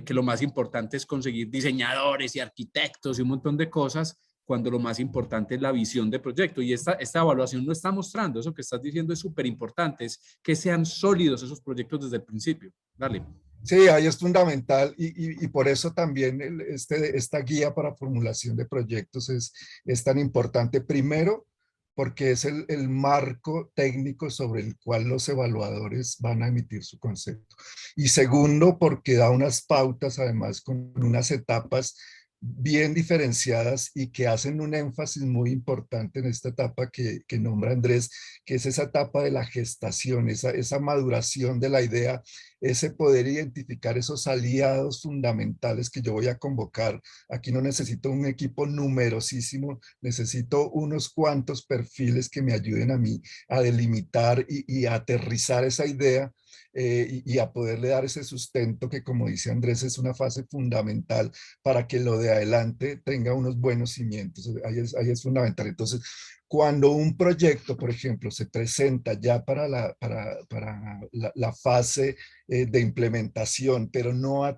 lo más importante es conseguir diseñadores y arquitectos y un montón de cosas, cuando lo más importante es la visión de proyecto, y esta evaluación lo está mostrando. Eso que estás diciendo es súper importante, es que sean sólidos esos proyectos desde el principio. Dale. Sí, ahí es fundamental y por eso también esta guía para formulación de proyectos es tan importante. Primero, porque es el marco técnico sobre el cual los evaluadores van a emitir su concepto. Y segundo, porque da unas pautas, además, con unas etapas bien diferenciadas y que hacen un énfasis muy importante en esta etapa que nombra Andrés, que es esa etapa de la gestación, esa maduración de la idea, ese poder identificar esos aliados fundamentales que yo voy a convocar. Aquí no necesito un equipo numerosísimo, necesito unos cuantos perfiles que me ayuden a mí a delimitar y a aterrizar esa idea, y a poderle dar ese sustento que, como dice Andrés, es una fase fundamental para que lo de adelante tenga unos buenos cimientos. Ahí es fundamental. Entonces, cuando un proyecto, por ejemplo, se presenta ya para la fase de implementación, pero no ha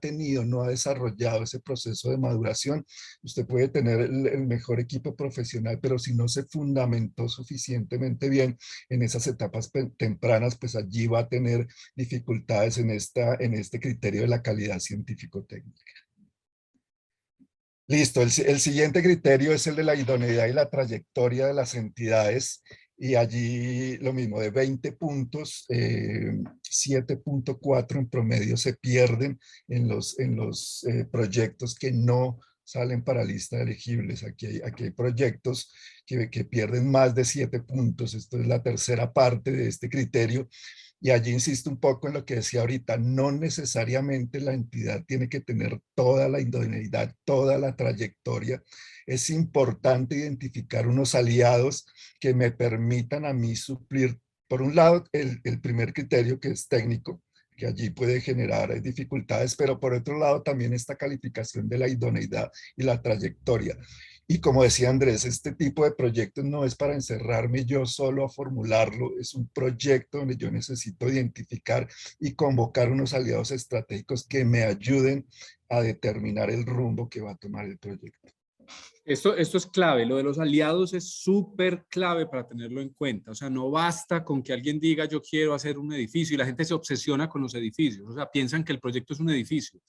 desarrollado ese proceso de maduración, usted puede tener el mejor equipo profesional, pero si no se fundamentó suficientemente bien en esas etapas tempranas, pues allí va a tener dificultades en este criterio de la calidad científico-técnica. Listo, el siguiente criterio es el de la idoneidad y la trayectoria de las entidades, y allí lo mismo, de 20 puntos, 7.4 en promedio se pierden en los proyectos que no salen para lista de elegibles. Aquí hay proyectos que pierden más de 7 puntos, esto es la tercera parte de este criterio. Y allí insisto un poco en lo que decía ahorita, no necesariamente la entidad tiene que tener toda la idoneidad, toda la trayectoria. Es importante identificar unos aliados que me permitan a mí suplir, por un lado, el primer criterio, que es técnico, que allí puede generar dificultades, pero por otro lado también esta calificación de la idoneidad y la trayectoria. Y como decía Andrés, este tipo de proyectos no es para encerrarme yo solo a formularlo, es un proyecto donde yo necesito identificar y convocar unos aliados estratégicos que me ayuden a determinar el rumbo que va a tomar el proyecto. Esto es clave, lo de los aliados es súper clave para tenerlo en cuenta. O sea, no basta con que alguien diga yo quiero hacer un edificio y la gente se obsesiona con los edificios. O sea, piensan que el proyecto es un edificio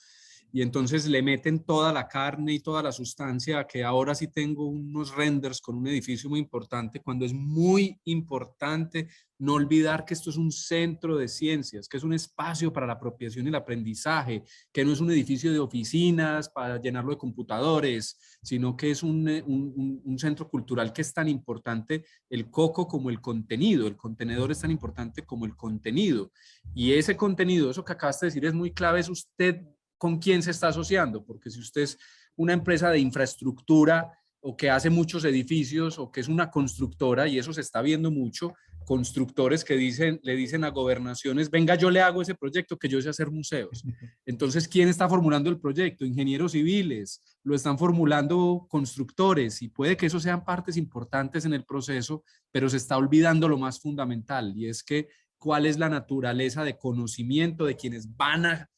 y entonces le meten toda la carne y toda la sustancia, que ahora sí tengo unos renders con un edificio muy importante, cuando es muy importante no olvidar que esto es un centro de ciencias, que es un espacio para la apropiación y el aprendizaje, que no es un edificio de oficinas para llenarlo de computadores, sino que es un centro cultural que es tan importante el coco como el contenido, el contenedor es tan importante como el contenido. Y ese contenido, eso que acabas de decir es muy clave, es usted con quién se está asociando, porque si usted es una empresa de infraestructura o que hace muchos edificios o que es una constructora, y eso se está viendo mucho, constructores que le dicen a gobernaciones, venga, yo le hago ese proyecto, que yo sé hacer museos. Entonces, ¿quién está formulando el proyecto? Ingenieros civiles, lo están formulando constructores, y puede que eso sean partes importantes en el proceso, pero se está olvidando lo más fundamental, y es que cuál es la naturaleza de conocimiento de quienes van a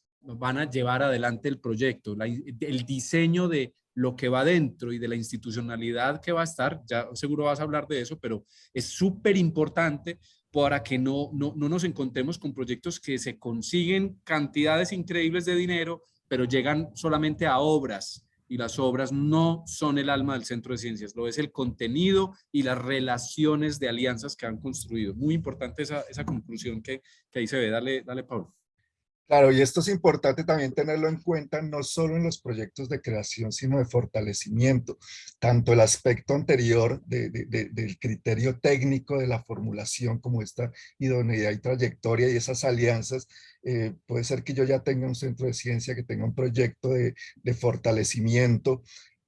llevar adelante el proyecto, el diseño de lo que va dentro y de la institucionalidad que va a estar, ya seguro vas a hablar de eso, pero es súper importante para que no nos encontremos con proyectos que se consiguen cantidades increíbles de dinero, pero llegan solamente a obras, y las obras no son el alma del Centro de Ciencias, lo es el contenido y las relaciones de alianzas que han construido. Muy importante esa conclusión que ahí se ve. Dale, Pablo. Claro, y esto es importante también tenerlo en cuenta, no solo en los proyectos de creación, sino de fortalecimiento. Tanto el aspecto anterior del criterio técnico de la formulación, como esta idoneidad y trayectoria y esas alianzas. Puede ser que yo ya tenga un centro de ciencia, que tenga un proyecto de fortalecimiento,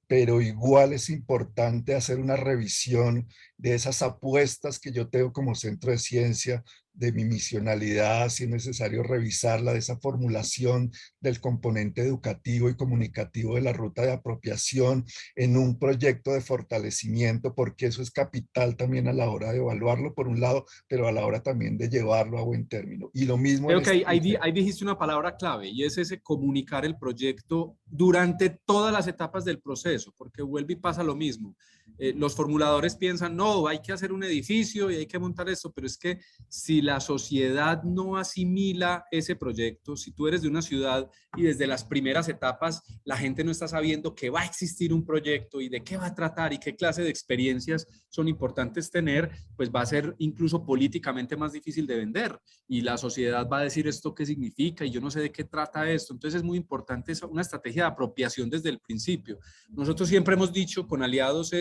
pero igual es importante hacer una revisión de esas apuestas que yo tengo como centro de ciencia, de mi misionalidad, si es necesario revisarla, de esa formulación del componente educativo y comunicativo de la ruta de apropiación en un proyecto de fortalecimiento, porque eso es capital también a la hora de evaluarlo, por un lado, pero a la hora también de llevarlo a buen término. Y lo mismo Creo que ahí dijiste una palabra clave, y es ese comunicar el proyecto durante todas las etapas del proceso, porque vuelve y pasa lo mismo. Los formuladores piensan, no, hay que hacer un edificio y hay que montar esto, pero es que si la sociedad no asimila ese proyecto, si tú eres de una ciudad y desde las primeras etapas la gente no está sabiendo que va a existir un proyecto y de qué va a tratar y qué clase de experiencias son importantes tener, pues va a ser incluso políticamente más difícil de vender, y la sociedad va a decir esto qué significa y yo no sé de qué trata esto. Entonces es muy importante una estrategia de apropiación desde el principio. Nosotros siempre hemos dicho con aliados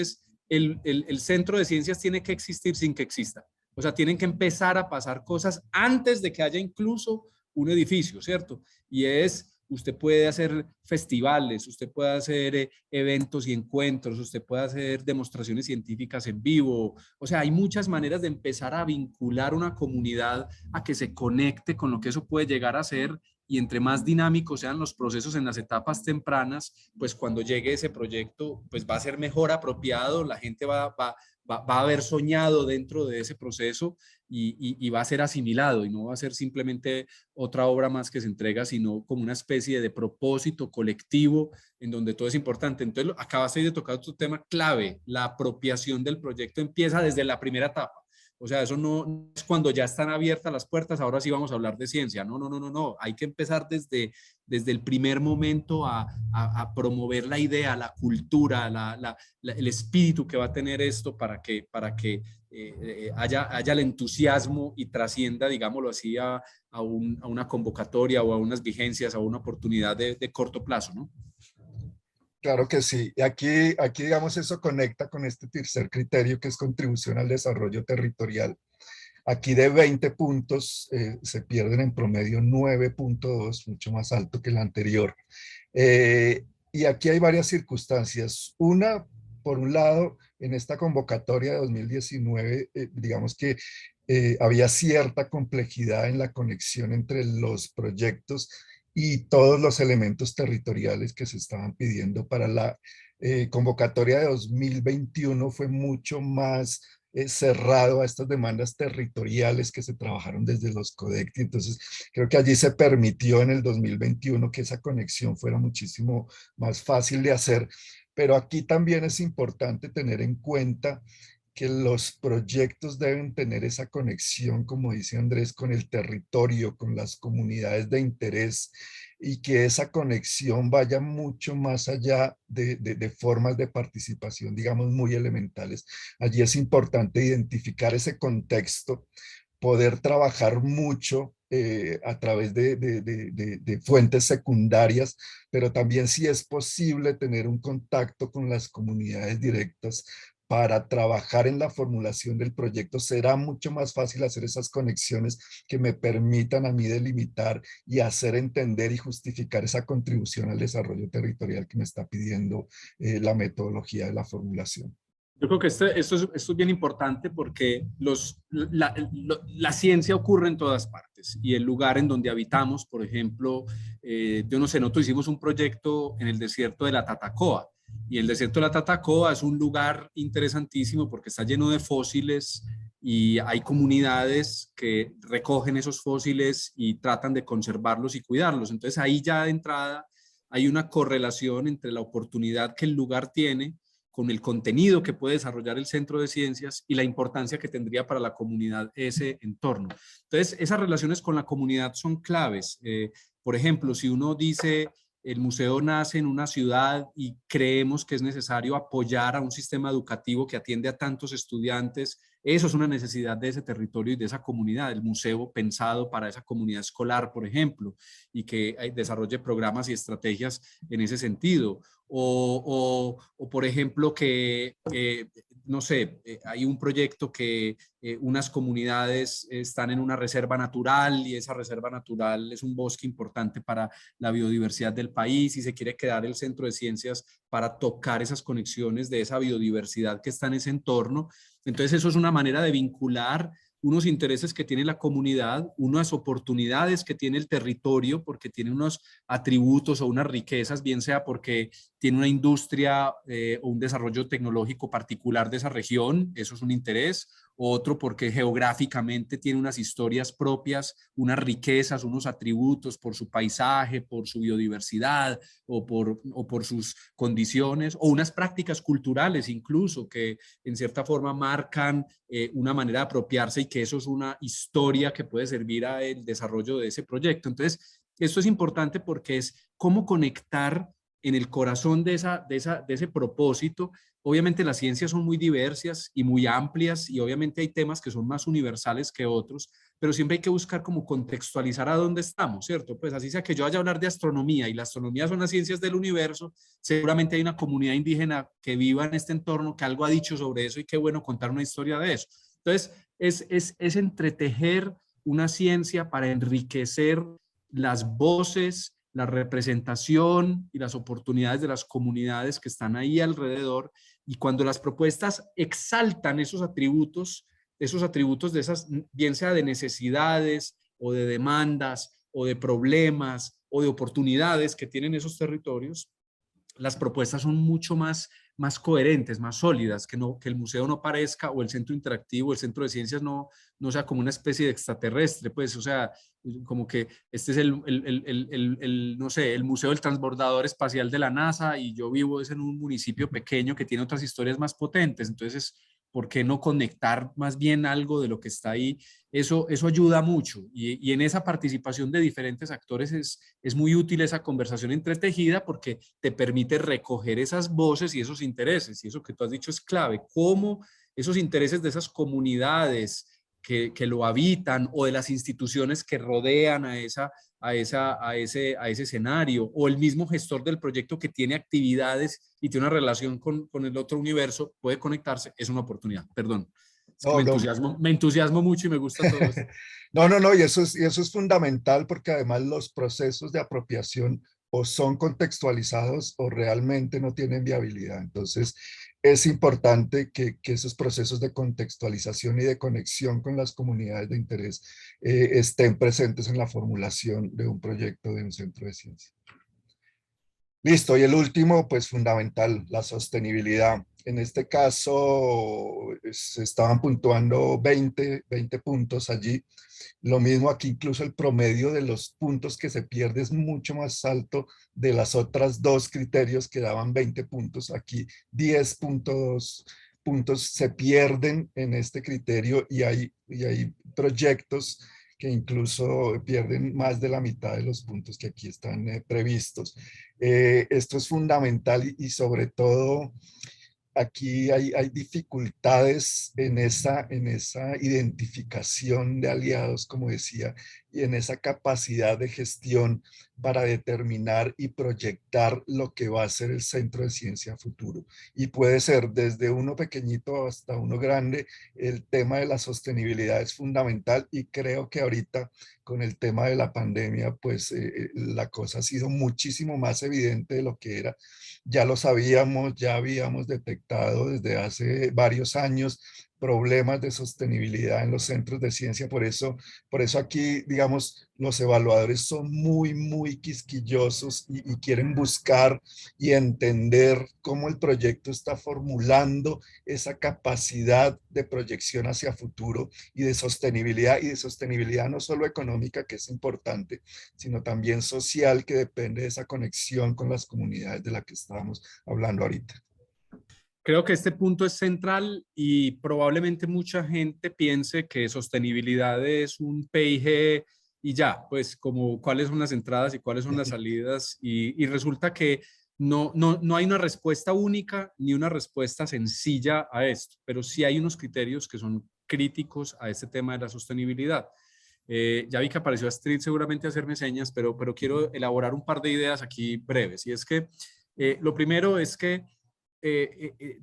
el centro de ciencias tiene que existir sin que exista. O sea, tienen que empezar a pasar cosas antes de que haya incluso un edificio, ¿cierto? Y usted puede hacer festivales, usted puede hacer eventos y encuentros, usted puede hacer demostraciones científicas en vivo. O sea, hay muchas maneras de empezar a vincular una comunidad a que se conecte con lo que eso puede llegar a ser, y entre más dinámicos sean los procesos en las etapas tempranas, pues cuando llegue ese proyecto, pues va a ser mejor apropiado, la gente va a haber soñado dentro de ese proceso y va a ser asimilado, y no va a ser simplemente otra obra más que se entrega, sino como una especie de propósito colectivo en donde todo es importante. Entonces, acabaste de tocar otro tema clave: la apropiación del proyecto empieza desde la primera etapa. O sea, eso no es cuando ya están abiertas las puertas, ahora sí vamos a hablar de ciencia. No. Hay que empezar desde el primer momento a promover la idea, la cultura, el espíritu que va a tener esto para que haya el entusiasmo y trascienda, digámoslo así, a una convocatoria o a unas vigencias, a una oportunidad de corto plazo, ¿no? Claro que sí. Y aquí, digamos, eso conecta con este tercer criterio, que es contribución al desarrollo territorial. Aquí de 20 puntos se pierden en promedio 9.2, mucho más alto que el anterior. Y aquí hay varias circunstancias. Una, por un lado, en esta convocatoria de 2019, digamos que había cierta complejidad en la conexión entre los proyectos y todos los elementos territoriales que se estaban pidiendo. Para la convocatoria de 2021 fue mucho más cerrado a estas demandas territoriales que se trabajaron desde los CODECTI. Entonces, creo que allí se permitió en el 2021 que esa conexión fuera muchísimo más fácil de hacer. Pero aquí también es importante tener en cuenta que los proyectos deben tener esa conexión, como dice Andrés, con el territorio, con las comunidades de interés, y que esa conexión vaya mucho más allá de formas de participación, digamos, muy elementales. Allí es importante identificar ese contexto, poder trabajar mucho a través de fuentes secundarias, pero también, si es posible, tener un contacto con las comunidades directas para trabajar en la formulación del proyecto. Será mucho más fácil hacer esas conexiones que me permitan a mí delimitar y hacer entender y justificar esa contribución al desarrollo territorial que me está pidiendo la metodología de la formulación. Yo creo que esto es bien importante, porque la ciencia ocurre en todas partes, y el lugar en donde habitamos, por ejemplo, yo no sé, nosotros hicimos un proyecto en el desierto de la Tatacoa, y el desierto de la Tatacoa es un lugar interesantísimo porque está lleno de fósiles, y hay comunidades que recogen esos fósiles y tratan de conservarlos y cuidarlos. Entonces ahí ya de entrada hay una correlación entre la oportunidad que el lugar tiene con el contenido que puede desarrollar el centro de ciencias y la importancia que tendría para la comunidad ese entorno. Entonces, esas relaciones con la comunidad son claves. Por ejemplo, si uno dice el museo nace en una ciudad y creemos que es necesario apoyar a un sistema educativo que atiende a tantos estudiantes, eso es una necesidad de ese territorio y de esa comunidad, el museo pensado para esa comunidad escolar, por ejemplo, y que desarrolle programas y estrategias en ese sentido. O por ejemplo, que, no sé, hay un proyecto que unas comunidades están en una reserva natural y esa reserva natural es un bosque importante para la biodiversidad del país y se quiere crear el centro de ciencias para tocar esas conexiones de esa biodiversidad que está en ese entorno. Entonces eso es una manera de vincular unos intereses que tiene la comunidad, unas oportunidades que tiene el territorio, porque tiene unos atributos o unas riquezas, bien sea porque tiene una industria o un desarrollo tecnológico particular de esa región, eso es un interés, otro porque geográficamente tiene unas historias propias, unas riquezas, unos atributos por su paisaje, por su biodiversidad o por sus condiciones, o unas prácticas culturales incluso que en cierta forma marcan una manera de apropiarse y que eso es una historia que puede servir al desarrollo de ese proyecto. Entonces, esto es importante porque es cómo conectar en el corazón de ese propósito. Obviamente las ciencias son muy diversas y muy amplias y obviamente hay temas que son más universales que otros, pero siempre hay que buscar como contextualizar a dónde estamos, ¿cierto? Pues así sea que yo vaya a hablar de astronomía y la astronomía son las ciencias del universo, seguramente hay una comunidad indígena que viva en este entorno que algo ha dicho sobre eso y qué bueno contar una historia de eso. Entonces, es entretejer una ciencia para enriquecer las voces, la representación y las oportunidades de las comunidades que están ahí alrededor. Y cuando las propuestas exaltan esos atributos de esas, bien sea de necesidades o de demandas o de problemas o de oportunidades que tienen esos territorios, las propuestas son mucho más coherentes, más sólidas, que el museo no parezca, o el centro interactivo, el centro de ciencias no sea como una especie de extraterrestre, pues, o sea, como que este es no sé, el Museo del Transbordador Espacial de la NASA y yo vivo en un municipio pequeño que tiene otras historias más potentes, entonces, ¿por qué no conectar más bien algo de lo que está ahí? Eso ayuda mucho y en esa participación de diferentes actores es muy útil esa conversación entretejida porque te permite recoger esas voces y esos intereses. Y eso que tú has dicho es clave. Cómo esos intereses de esas comunidades que lo habitan o de las instituciones que rodean a ese escenario o el mismo gestor del proyecto que tiene actividades y tiene una relación con el otro universo, puede conectarse, es una oportunidad. Perdón. Es que No, no. me entusiasmo mucho y me gusta todo esto. No, y eso es fundamental porque además los procesos de apropiación o son contextualizados o realmente no tienen viabilidad. Entonces, es importante que esos procesos de contextualización y de conexión con las comunidades de interés estén presentes en la formulación de un proyecto de un centro de ciencia. Listo, y el último, pues fundamental, la sostenibilidad. En este caso, se estaban puntuando 20 puntos allí. Lo mismo aquí, incluso el promedio de los puntos que se pierde es mucho más alto de las otras dos criterios que daban 20 puntos. Aquí 10 puntos se pierden en este criterio y hay proyectos que incluso pierden más de la mitad de los puntos que aquí están previstos. Esto es fundamental y sobre todo aquí hay dificultades en esa identificación de aliados, como decía, y en esa capacidad de gestión para determinar y proyectar lo que va a ser el centro de ciencia futuro. Y puede ser desde uno pequeñito hasta uno grande. El tema de la sostenibilidad es fundamental y creo que ahorita con el tema de la pandemia, pues la cosa ha sido muchísimo más evidente de lo que era. Ya lo sabíamos, ya habíamos detectado detectado desde hace varios años problemas de sostenibilidad en los centros de ciencia. Por eso aquí, digamos, los evaluadores son muy quisquillosos y quieren buscar y entender cómo el proyecto está formulando esa capacidad de proyección hacia futuro y de sostenibilidad no solo económica, que es importante, sino también social, que depende de esa conexión con las comunidades de la que estábamos hablando ahorita. Creo que este punto es central y probablemente mucha gente piense que sostenibilidad es un PIG y ya, pues como cuáles son las entradas y cuáles son las salidas y resulta que no hay una respuesta única ni una respuesta sencilla a esto, pero sí hay unos criterios que son críticos a este tema de la sostenibilidad. Ya vi que apareció Astrid seguramente a hacerme señas, pero quiero elaborar un par de ideas aquí breves. Y es que lo primero es que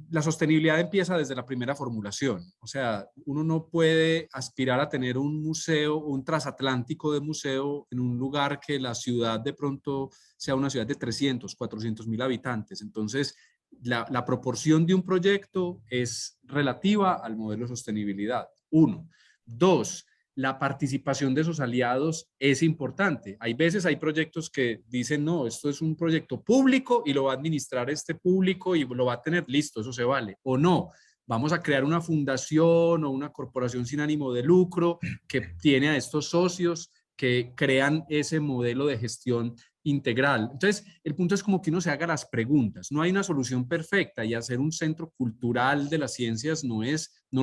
la sostenibilidad empieza desde la primera formulación. O sea, uno no puede aspirar a tener un museo, un transatlántico de museo en un lugar que la ciudad de pronto sea una ciudad de 300, 400 mil habitantes. Entonces, la proporción de un proyecto es relativa al modelo de sostenibilidad. Uno. Dos, la participación de esos aliados es importante. Hay veces hay proyectos que dicen, no, esto es un proyecto público y lo va a administrar este público y lo va a tener listo, eso se vale. O no, vamos a crear una fundación o una corporación sin ánimo de lucro que tiene a estos socios que crean ese modelo de gestión integral. Entonces, el punto es como que uno se haga las preguntas. No hay una solución perfecta y hacer un centro cultural de las ciencias no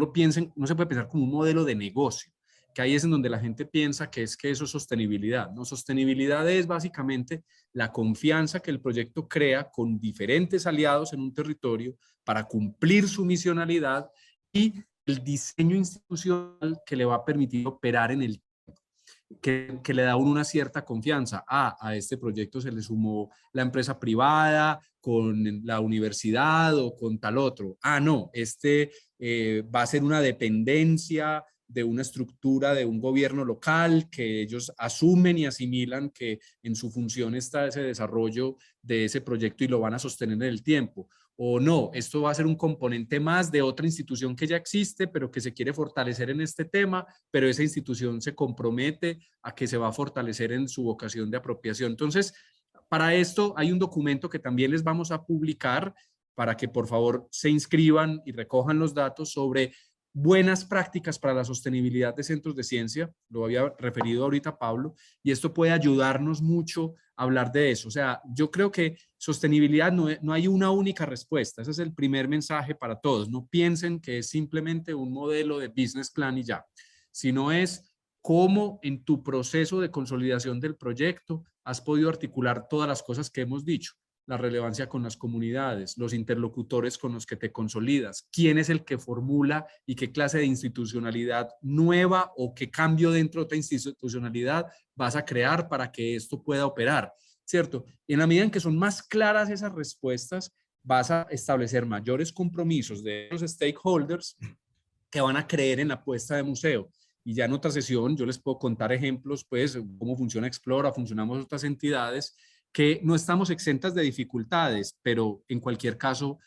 lo piensen, no se puede pensar como un modelo de negocio, que ahí es en donde la gente piensa que eso es sostenibilidad. No, sostenibilidad es básicamente la confianza que el proyecto crea con diferentes aliados en un territorio para cumplir su misionalidad y el diseño institucional que le va a permitir operar en el que le da una cierta confianza. A este proyecto se le sumó la empresa privada con la universidad o con tal otro. No, va a ser una dependencia de una estructura de un gobierno local que ellos asumen y asimilan que en su función está ese desarrollo de ese proyecto y lo van a sostener en el tiempo. O no, esto va a ser un componente más de otra institución que ya existe, pero que se quiere fortalecer en este tema, pero esa institución se compromete a que se va a fortalecer en su vocación de apropiación. Entonces, para esto hay un documento que también les vamos a publicar para que por favor se inscriban y recojan los datos sobre buenas prácticas para la sostenibilidad de centros de ciencia, lo había referido ahorita Pablo, y esto puede ayudarnos mucho a hablar de eso. O sea, yo creo que sostenibilidad no hay una única respuesta, ese es el primer mensaje para todos. No piensen que es simplemente un modelo de business plan y ya, sino es cómo en tu proceso de consolidación del proyecto has podido articular todas las cosas que hemos dicho. La relevancia con las comunidades, los interlocutores con los que te consolidas, quién es el que formula y qué clase de institucionalidad nueva o qué cambio dentro de otra institucionalidad vas a crear para que esto pueda operar, ¿cierto? En la medida en que son más claras esas respuestas, vas a establecer mayores compromisos de los stakeholders que van a creer en la apuesta de museo. Y ya en otra sesión yo les puedo contar ejemplos, pues, cómo funciona Explora, funcionamos otras entidades, que no estamos exentas de dificultades, pero en cualquier caso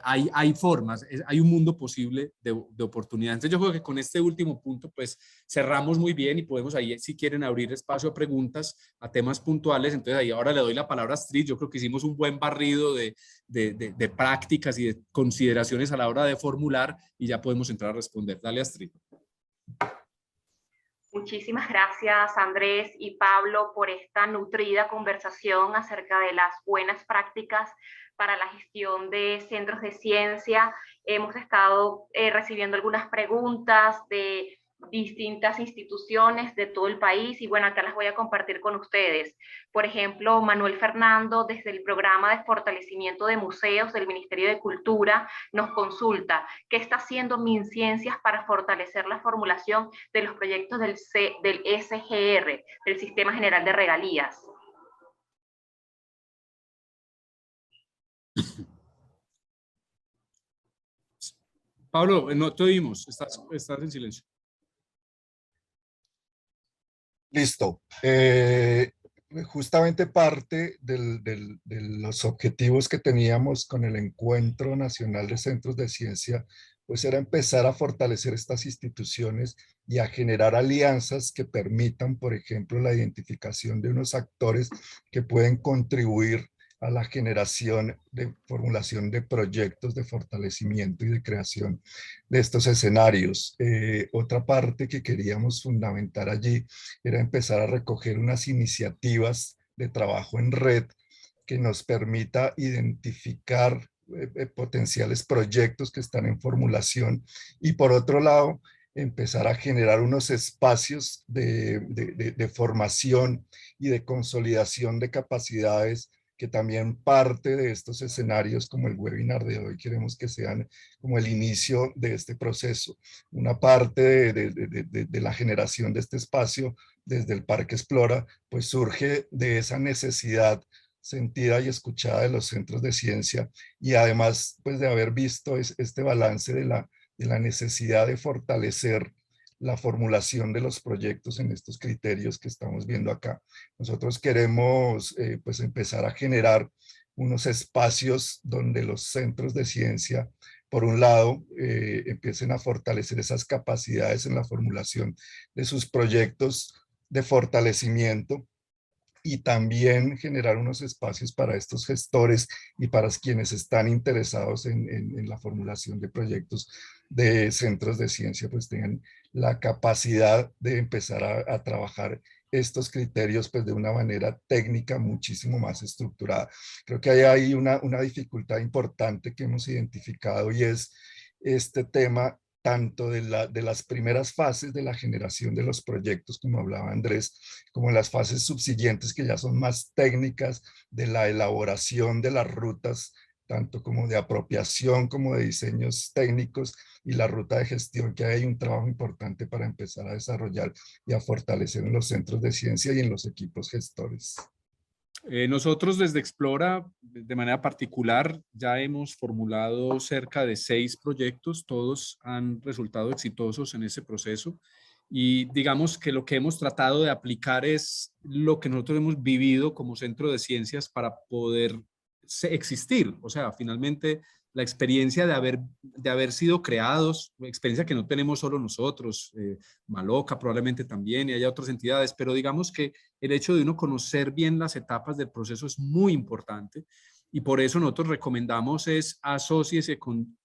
hay formas, hay un mundo posible de oportunidades. Entonces yo creo que con este último punto pues cerramos muy bien y podemos ahí, si quieren, abrir espacio a preguntas, a temas puntuales. Entonces ahí ahora le doy la palabra a Astrid. Yo creo que hicimos un buen barrido de prácticas y de consideraciones a la hora de formular y ya podemos entrar a responder. Dale, Astrid. Muchísimas gracias, Andrés y Pablo, por esta nutrida conversación acerca de las buenas prácticas para la gestión de centros de ciencia. Hemos estado recibiendo algunas preguntas de distintas instituciones de todo el país y bueno, acá las voy a compartir con ustedes. Por ejemplo, Manuel Fernando, desde el programa de fortalecimiento de museos del Ministerio de Cultura, nos consulta qué está haciendo MinCiencias para fortalecer la formulación de los proyectos del SGR, del Sistema General de Regalías. Pablo, no te oímos, estás en silencio. Listo. justamente parte de los objetivos que teníamos con el Encuentro Nacional de Centros de Ciencia, pues era empezar a fortalecer estas instituciones y a generar alianzas que permitan, por ejemplo, la identificación de unos actores que pueden contribuir a la generación de formulación de proyectos de fortalecimiento y de creación de estos escenarios. Otra parte que queríamos fundamentar allí era empezar a recoger unas iniciativas de trabajo en red que nos permita identificar potenciales proyectos que están en formulación y por otro lado, empezar a generar unos espacios de formación y de consolidación de capacidades que también parte de estos escenarios como el webinar de hoy queremos que sean como el inicio de este proceso. Una parte de la generación de este espacio desde el Parque Explora, pues surge de esa necesidad sentida y escuchada de los centros de ciencia y además pues de haber visto este balance de la necesidad de fortalecer la formulación de los proyectos en estos criterios que estamos viendo acá. Nosotros queremos pues empezar a generar unos espacios donde los centros de ciencia, por un lado, empiecen a fortalecer esas capacidades en la formulación de sus proyectos de fortalecimiento y también generar unos espacios para estos gestores y para quienes están interesados en la formulación de proyectos de centros de ciencia, pues tengan la capacidad de empezar a trabajar estos criterios pues de una manera técnica muchísimo más estructurada. Creo que hay ahí una dificultad importante que hemos identificado y es este tema tanto de las primeras fases de la generación de los proyectos, como hablaba Andrés, como las fases subsiguientes que ya son más técnicas de la elaboración de las rutas, tanto como de apropiación como de diseños técnicos y la ruta de gestión, que hay un trabajo importante para empezar a desarrollar y a fortalecer en los centros de ciencia y en los equipos gestores. Nosotros desde Explora, de manera particular, ya hemos formulado cerca de 6 proyectos, todos han resultado exitosos en ese proceso y digamos que lo que hemos tratado de aplicar es lo que nosotros hemos vivido como centro de ciencias para poder existir, o sea, finalmente la experiencia de haber sido creados, experiencia que no tenemos solo nosotros, Maloca probablemente también y hay otras entidades, pero digamos que el hecho de uno conocer bien las etapas del proceso es muy importante y por eso nosotros recomendamos es asóciese con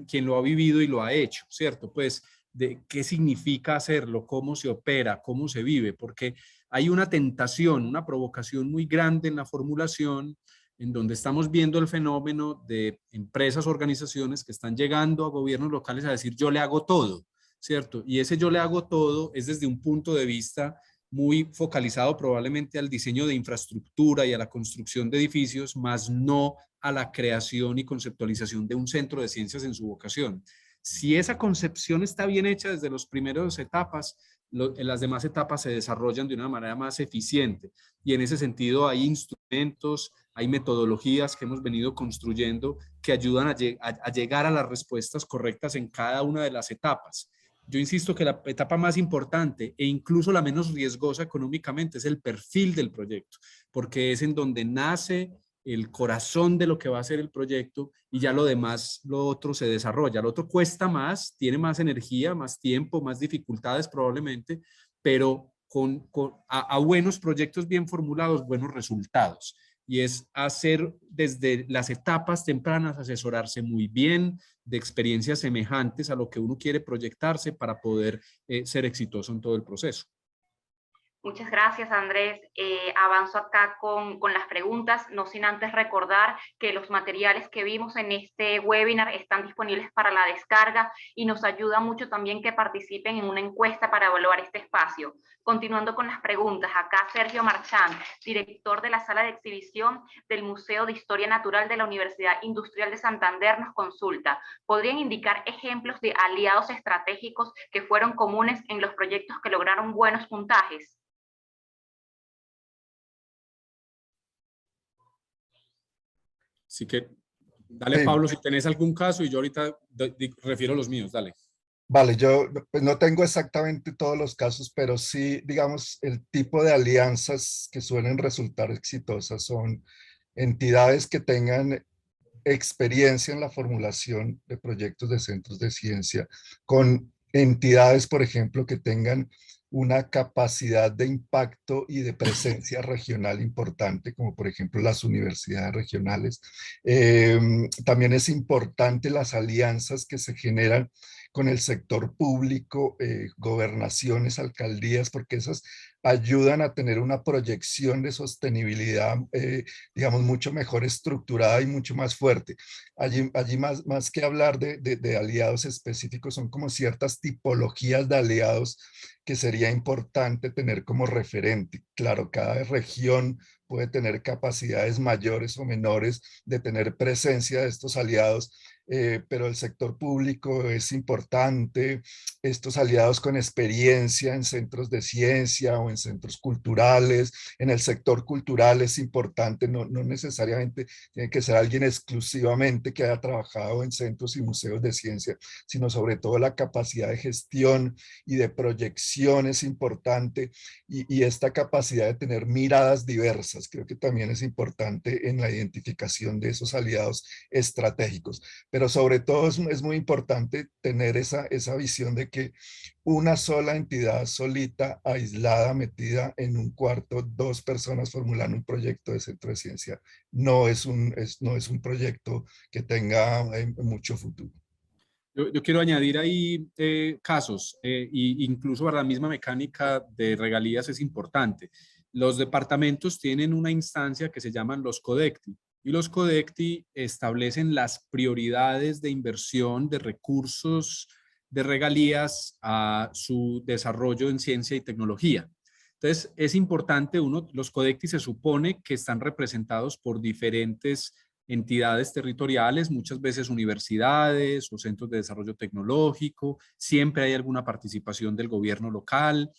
quien lo ha vivido y lo ha hecho, ¿cierto? Pues de qué significa hacerlo, cómo se opera, cómo se vive, porque hay una tentación, una provocación muy grande en la formulación en donde estamos viendo el fenómeno de empresas, organizaciones que están llegando a gobiernos locales a decir yo le hago todo, ¿cierto? Y ese yo le hago todo es desde un punto de vista muy focalizado probablemente al diseño de infraestructura y a la construcción de edificios, más no a la creación y conceptualización de un centro de ciencias en su vocación. Si esa concepción está bien hecha desde las primeras etapas, en las demás etapas se desarrollan de una manera más eficiente y en ese sentido hay instrumentos, hay metodologías que hemos venido construyendo que ayudan a llegar a las respuestas correctas en cada una de las etapas. Yo insisto que la etapa más importante e incluso la menos riesgosa económicamente es el perfil del proyecto, porque es en donde nace el corazón de lo que va a ser el proyecto y ya lo demás, lo otro se desarrolla. Lo otro cuesta más, tiene más energía, más tiempo, más dificultades probablemente, pero a buenos proyectos bien formulados, buenos resultados. Y es hacer desde las etapas tempranas, asesorarse muy bien de experiencias semejantes a lo que uno quiere proyectarse para poder ser exitoso en todo el proceso. Muchas gracias, Andrés. Avanzo acá con las preguntas, no sin antes recordar que los materiales que vimos en este webinar están disponibles para la descarga y nos ayuda mucho también que participen en una encuesta para evaluar este espacio. Continuando con las preguntas, acá Sergio Marchán, director de la sala de exhibición del Museo de Historia Natural de la Universidad Industrial de Santander, nos consulta. ¿Podrían indicar ejemplos de aliados estratégicos que fueron comunes en los proyectos que lograron buenos puntajes? Así que, dale, Pablo, si tenés algún caso y yo ahorita refiero los míos, dale. Vale, yo pues no tengo exactamente todos los casos, pero sí, digamos, el tipo de alianzas que suelen resultar exitosas son entidades que tengan experiencia en la formulación de proyectos de centros de ciencia, con entidades, por ejemplo, que tengan una capacidad de impacto y de presencia regional importante, como por ejemplo las universidades regionales. También es importante las alianzas que se generan con el sector público, gobernaciones, alcaldías, porque esas ayudan a tener una proyección de sostenibilidad, digamos, mucho mejor estructurada y mucho más fuerte. Allí más que hablar de aliados específicos, son como ciertas tipologías de aliados que sería importante tener como referente. Claro, cada región puede tener capacidades mayores o menores de tener presencia de estos aliados, pero el sector público es importante, estos aliados con experiencia en centros de ciencia o en centros culturales. En el sector cultural es importante, no necesariamente tiene que ser alguien exclusivamente que haya trabajado en centros y museos de ciencia, sino sobre todo la capacidad de gestión y de proyección es importante, y esta capacidad de tener miradas diversas creo que también es importante en la identificación de esos aliados estratégicos. Pero sobre todo es muy importante tener esa visión de que una sola entidad solita, aislada, metida en un cuarto, dos personas formulando un proyecto de centro de ciencia, no es un proyecto que tenga mucho futuro. Yo quiero añadir ahí casos, incluso para la misma mecánica de regalías es importante. Los departamentos tienen una instancia que se llaman los CODECTI, y los CODECTI establecen las prioridades de inversión de recursos de regalías a su desarrollo en ciencia y tecnología. Entonces, es importante, los CODECTI se supone que están representados por diferentes entidades territoriales, muchas veces universidades o centros de desarrollo tecnológico, siempre hay alguna participación del gobierno local.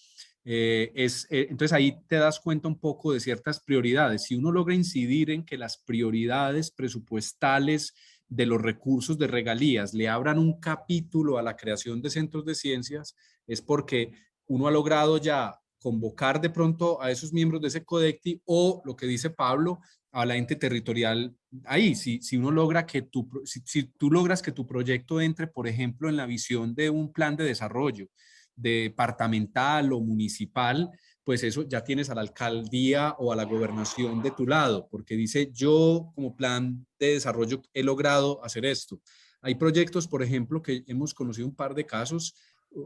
Entonces ahí te das cuenta un poco de ciertas prioridades. Si uno logra incidir en que las prioridades presupuestales de los recursos de regalías le abran un capítulo a la creación de centros de ciencias, es porque uno ha logrado ya convocar de pronto a esos miembros de ese CODECTI, o lo que dice Pablo, a la ente territorial ahí. Si uno logra que si tú logras que tu proyecto entre, por ejemplo, en la visión de un plan de desarrollo departamental o municipal, pues eso ya tienes a la alcaldía o a la gobernación de tu lado, porque dice, yo como plan de desarrollo he logrado hacer esto. Hay proyectos, por ejemplo, que hemos conocido un par de casos,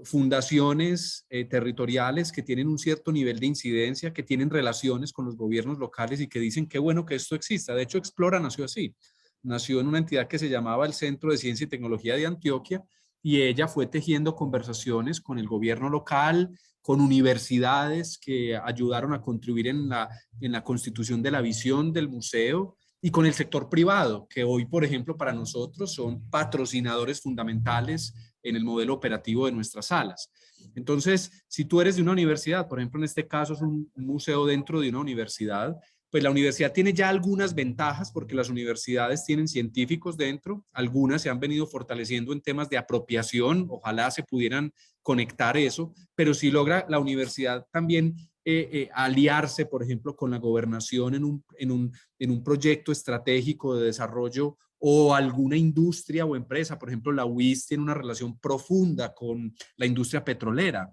fundaciones territoriales que tienen un cierto nivel de incidencia, que tienen relaciones con los gobiernos locales y que dicen qué bueno que esto exista. De hecho, Explora nació así. Nació en una entidad que se llamaba el Centro de Ciencia y Tecnología de Antioquia, y ella fue tejiendo conversaciones con el gobierno local, con universidades que ayudaron a contribuir en la constitución de la visión del museo, y con el sector privado, que hoy, por ejemplo, para nosotros son patrocinadores fundamentales en el modelo operativo de nuestras salas. Entonces, si tú eres de una universidad, por ejemplo, en este caso es un museo dentro de una universidad, pues la universidad tiene ya algunas ventajas porque las universidades tienen científicos dentro, algunas se han venido fortaleciendo en temas de apropiación, ojalá se pudieran conectar eso, pero si logra la universidad también aliarse, por ejemplo, con la gobernación en un proyecto estratégico de desarrollo, o alguna industria o empresa. Por ejemplo, la UIS tiene una relación profunda con la industria petrolera.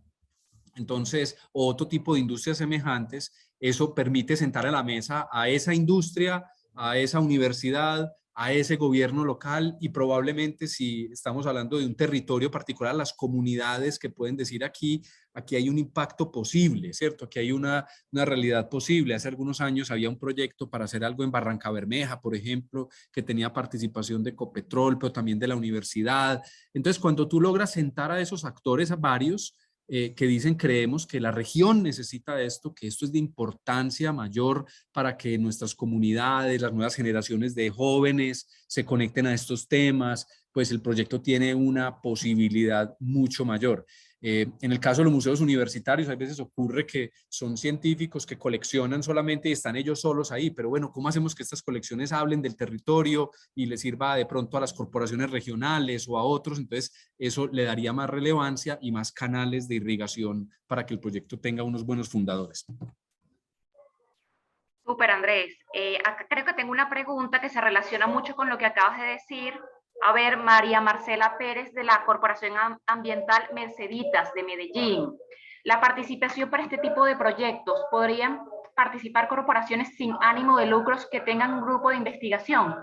Entonces, otro tipo de industrias semejantes, eso permite sentar a la mesa a esa industria, a esa universidad, a ese gobierno local, y probablemente, si estamos hablando de un territorio particular, las comunidades que pueden decir aquí hay un impacto posible, ¿cierto? Aquí hay una realidad posible. Hace algunos años había un proyecto para hacer algo en Barranca Bermeja, por ejemplo, que tenía participación de Ecopetrol, pero también de la universidad. Entonces, cuando tú logras sentar a esos actores, a varios, que dicen, creemos que la región necesita esto, que esto es de importancia mayor para que nuestras comunidades, las nuevas generaciones de jóvenes se conecten a estos temas, pues el proyecto tiene una posibilidad mucho mayor. En el caso de los museos universitarios, a veces ocurre que son científicos que coleccionan solamente y están ellos solos ahí, pero bueno, ¿cómo hacemos que estas colecciones hablen del territorio y les sirva de pronto a las corporaciones regionales o a otros? Entonces, eso le daría más relevancia y más canales de irrigación para que el proyecto tenga unos buenos fundadores. Súper, Andrés. Acá creo que tengo una pregunta que se relaciona mucho con lo que acabas de decir. A ver, María Marcela Pérez de la Corporación Ambiental Merceditas de Medellín. La participación para este tipo de proyectos, ¿podrían participar corporaciones sin ánimo de lucros que tengan un grupo de investigación?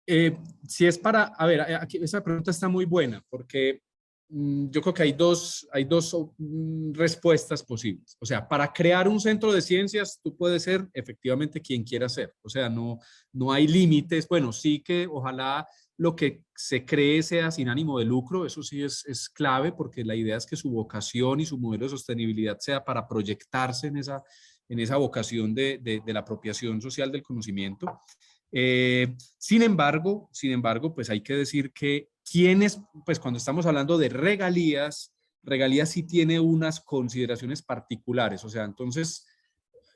Si es para, a ver, aquí esa pregunta está muy buena porque yo creo que hay dos respuestas posibles. O sea, para crear un centro de ciencias, tú puedes ser efectivamente quien quieras ser. O sea, no hay límites. Bueno, sí que ojalá lo que se cree sea sin ánimo de lucro. Eso sí es clave porque la idea es que su vocación y su modelo de sostenibilidad sea para proyectarse en esa vocación de la apropiación social del conocimiento. Sin embargo, pues hay que decir que quienes, pues cuando estamos hablando de regalías sí tiene unas consideraciones particulares. O sea, entonces,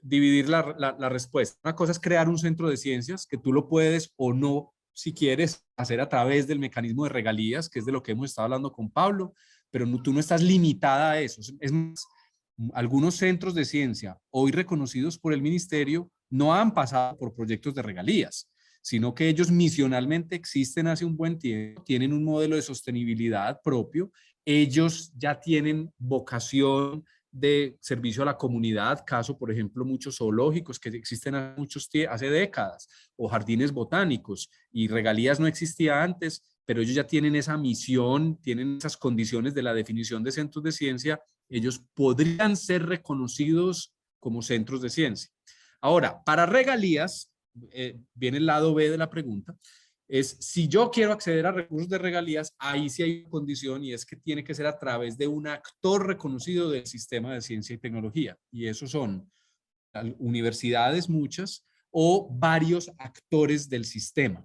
dividir la respuesta. Una cosa es crear un centro de ciencias que tú lo puedes o no, si quieres, hacer a través del mecanismo de regalías, que es de lo que hemos estado hablando con Pablo, pero tú no estás limitada a eso. Es más, algunos centros de ciencia hoy reconocidos por el ministerio no han pasado por proyectos de regalías, sino que ellos misionalmente existen hace un buen tiempo, tienen un modelo de sostenibilidad propio, ellos ya tienen vocación de servicio a la comunidad, caso por ejemplo muchos zoológicos que existen hace décadas, o jardines botánicos, y regalías no existía antes, pero ellos ya tienen esa misión, tienen esas condiciones de la definición de centros de ciencia, ellos podrían ser reconocidos como centros de ciencia. Ahora, para regalías, viene el lado B de la pregunta, es si yo quiero acceder a recursos de regalías, ahí sí hay una condición y es que tiene que ser a través de un actor reconocido del sistema de ciencia y tecnología. Y esos son universidades muchas o varios actores del sistema.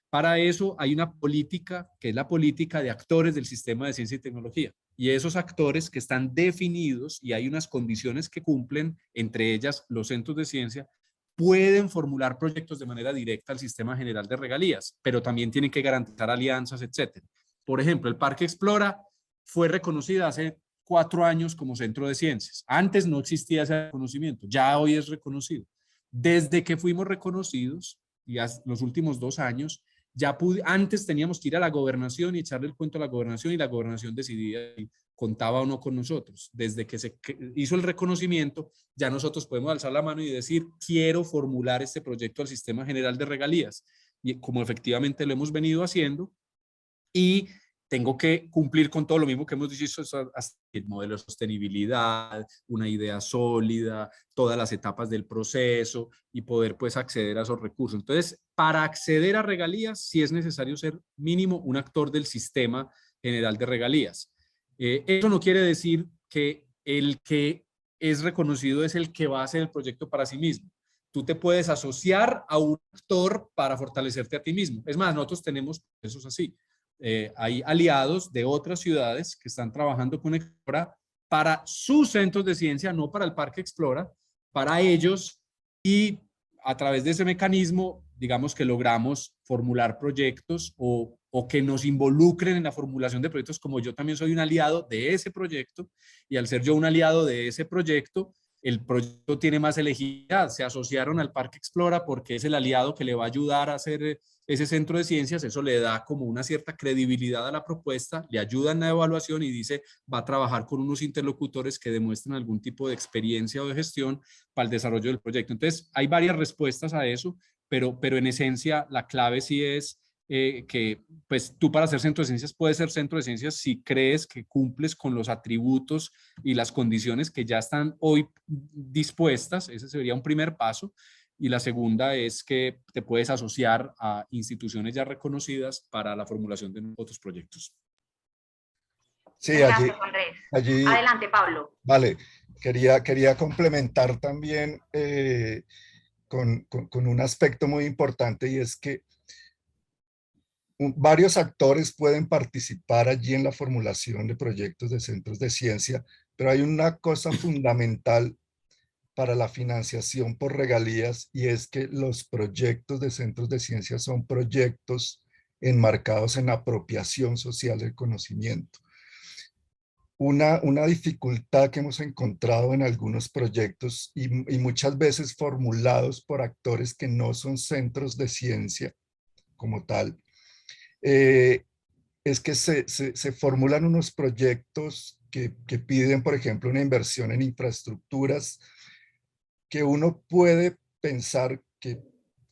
Para eso hay una política que es la política de actores del sistema de ciencia y tecnología. Y esos actores que están definidos y hay unas condiciones que cumplen, entre ellas los centros de ciencia, pueden formular proyectos de manera directa al sistema general de regalías, pero también tienen que garantizar alianzas, etcétera. Por ejemplo, el Parque Explora fue reconocido hace 4 años como centro de ciencias. Antes no existía ese reconocimiento, ya hoy es reconocido. Desde que fuimos reconocidos, y los últimos 2 años, antes teníamos que ir a la gobernación y echarle el cuento a la gobernación y la gobernación decidía si contaba o no con nosotros. Desde que se hizo el reconocimiento, ya nosotros podemos alzar la mano y decir, quiero formular este proyecto al Sistema General de Regalías. Y como efectivamente lo hemos venido haciendo, y tengo que cumplir con todo lo mismo que hemos dicho, el modelo de sostenibilidad, una idea sólida, todas las etapas del proceso y poder pues acceder a esos recursos. Entonces, para acceder a regalías, sí es necesario ser mínimo un actor del sistema general de regalías. Eso no quiere decir que el que es reconocido es el que va a hacer el proyecto para sí mismo. Tú te puedes asociar a un actor para fortalecerte a ti mismo. Es más, nosotros tenemos procesos así. Hay aliados de otras ciudades que están trabajando con Explora para sus centros de ciencia, no para el Parque Explora, para ellos, y a través de ese mecanismo, digamos que logramos formular proyectos o que nos involucren en la formulación de proyectos, como yo también soy un aliado de ese proyecto, y al ser yo un aliado de ese proyecto, el proyecto tiene más elegibilidad. Se asociaron al Parque Explora porque es el aliado que le va a ayudar a hacer ese centro de ciencias. Eso le da como una cierta credibilidad a la propuesta, le ayuda en la evaluación y dice, va a trabajar con unos interlocutores que demuestren algún tipo de experiencia o de gestión para el desarrollo del proyecto. Entonces, hay varias respuestas a eso, pero en esencia la clave sí es que pues tú para ser centro de ciencias puedes ser centro de ciencias si crees que cumples con los atributos y las condiciones que ya están hoy dispuestas. Ese sería un primer paso. Y la segunda es que te puedes asociar a instituciones ya reconocidas para la formulación de otros proyectos. Sí, Gracias, Andrés. allí, Adelante, Pablo. vale, quería complementar también con un aspecto muy importante, y es que varios actores pueden participar allí en la formulación de proyectos de centros de ciencia, pero hay una cosa fundamental para la financiación por regalías, y es que los proyectos de centros de ciencia son proyectos enmarcados en apropiación social del conocimiento. Una dificultad que hemos encontrado en algunos proyectos y muchas veces formulados por actores que no son centros de ciencia como tal, es que se formulan unos proyectos que piden, por ejemplo, una inversión en infraestructuras que uno puede pensar que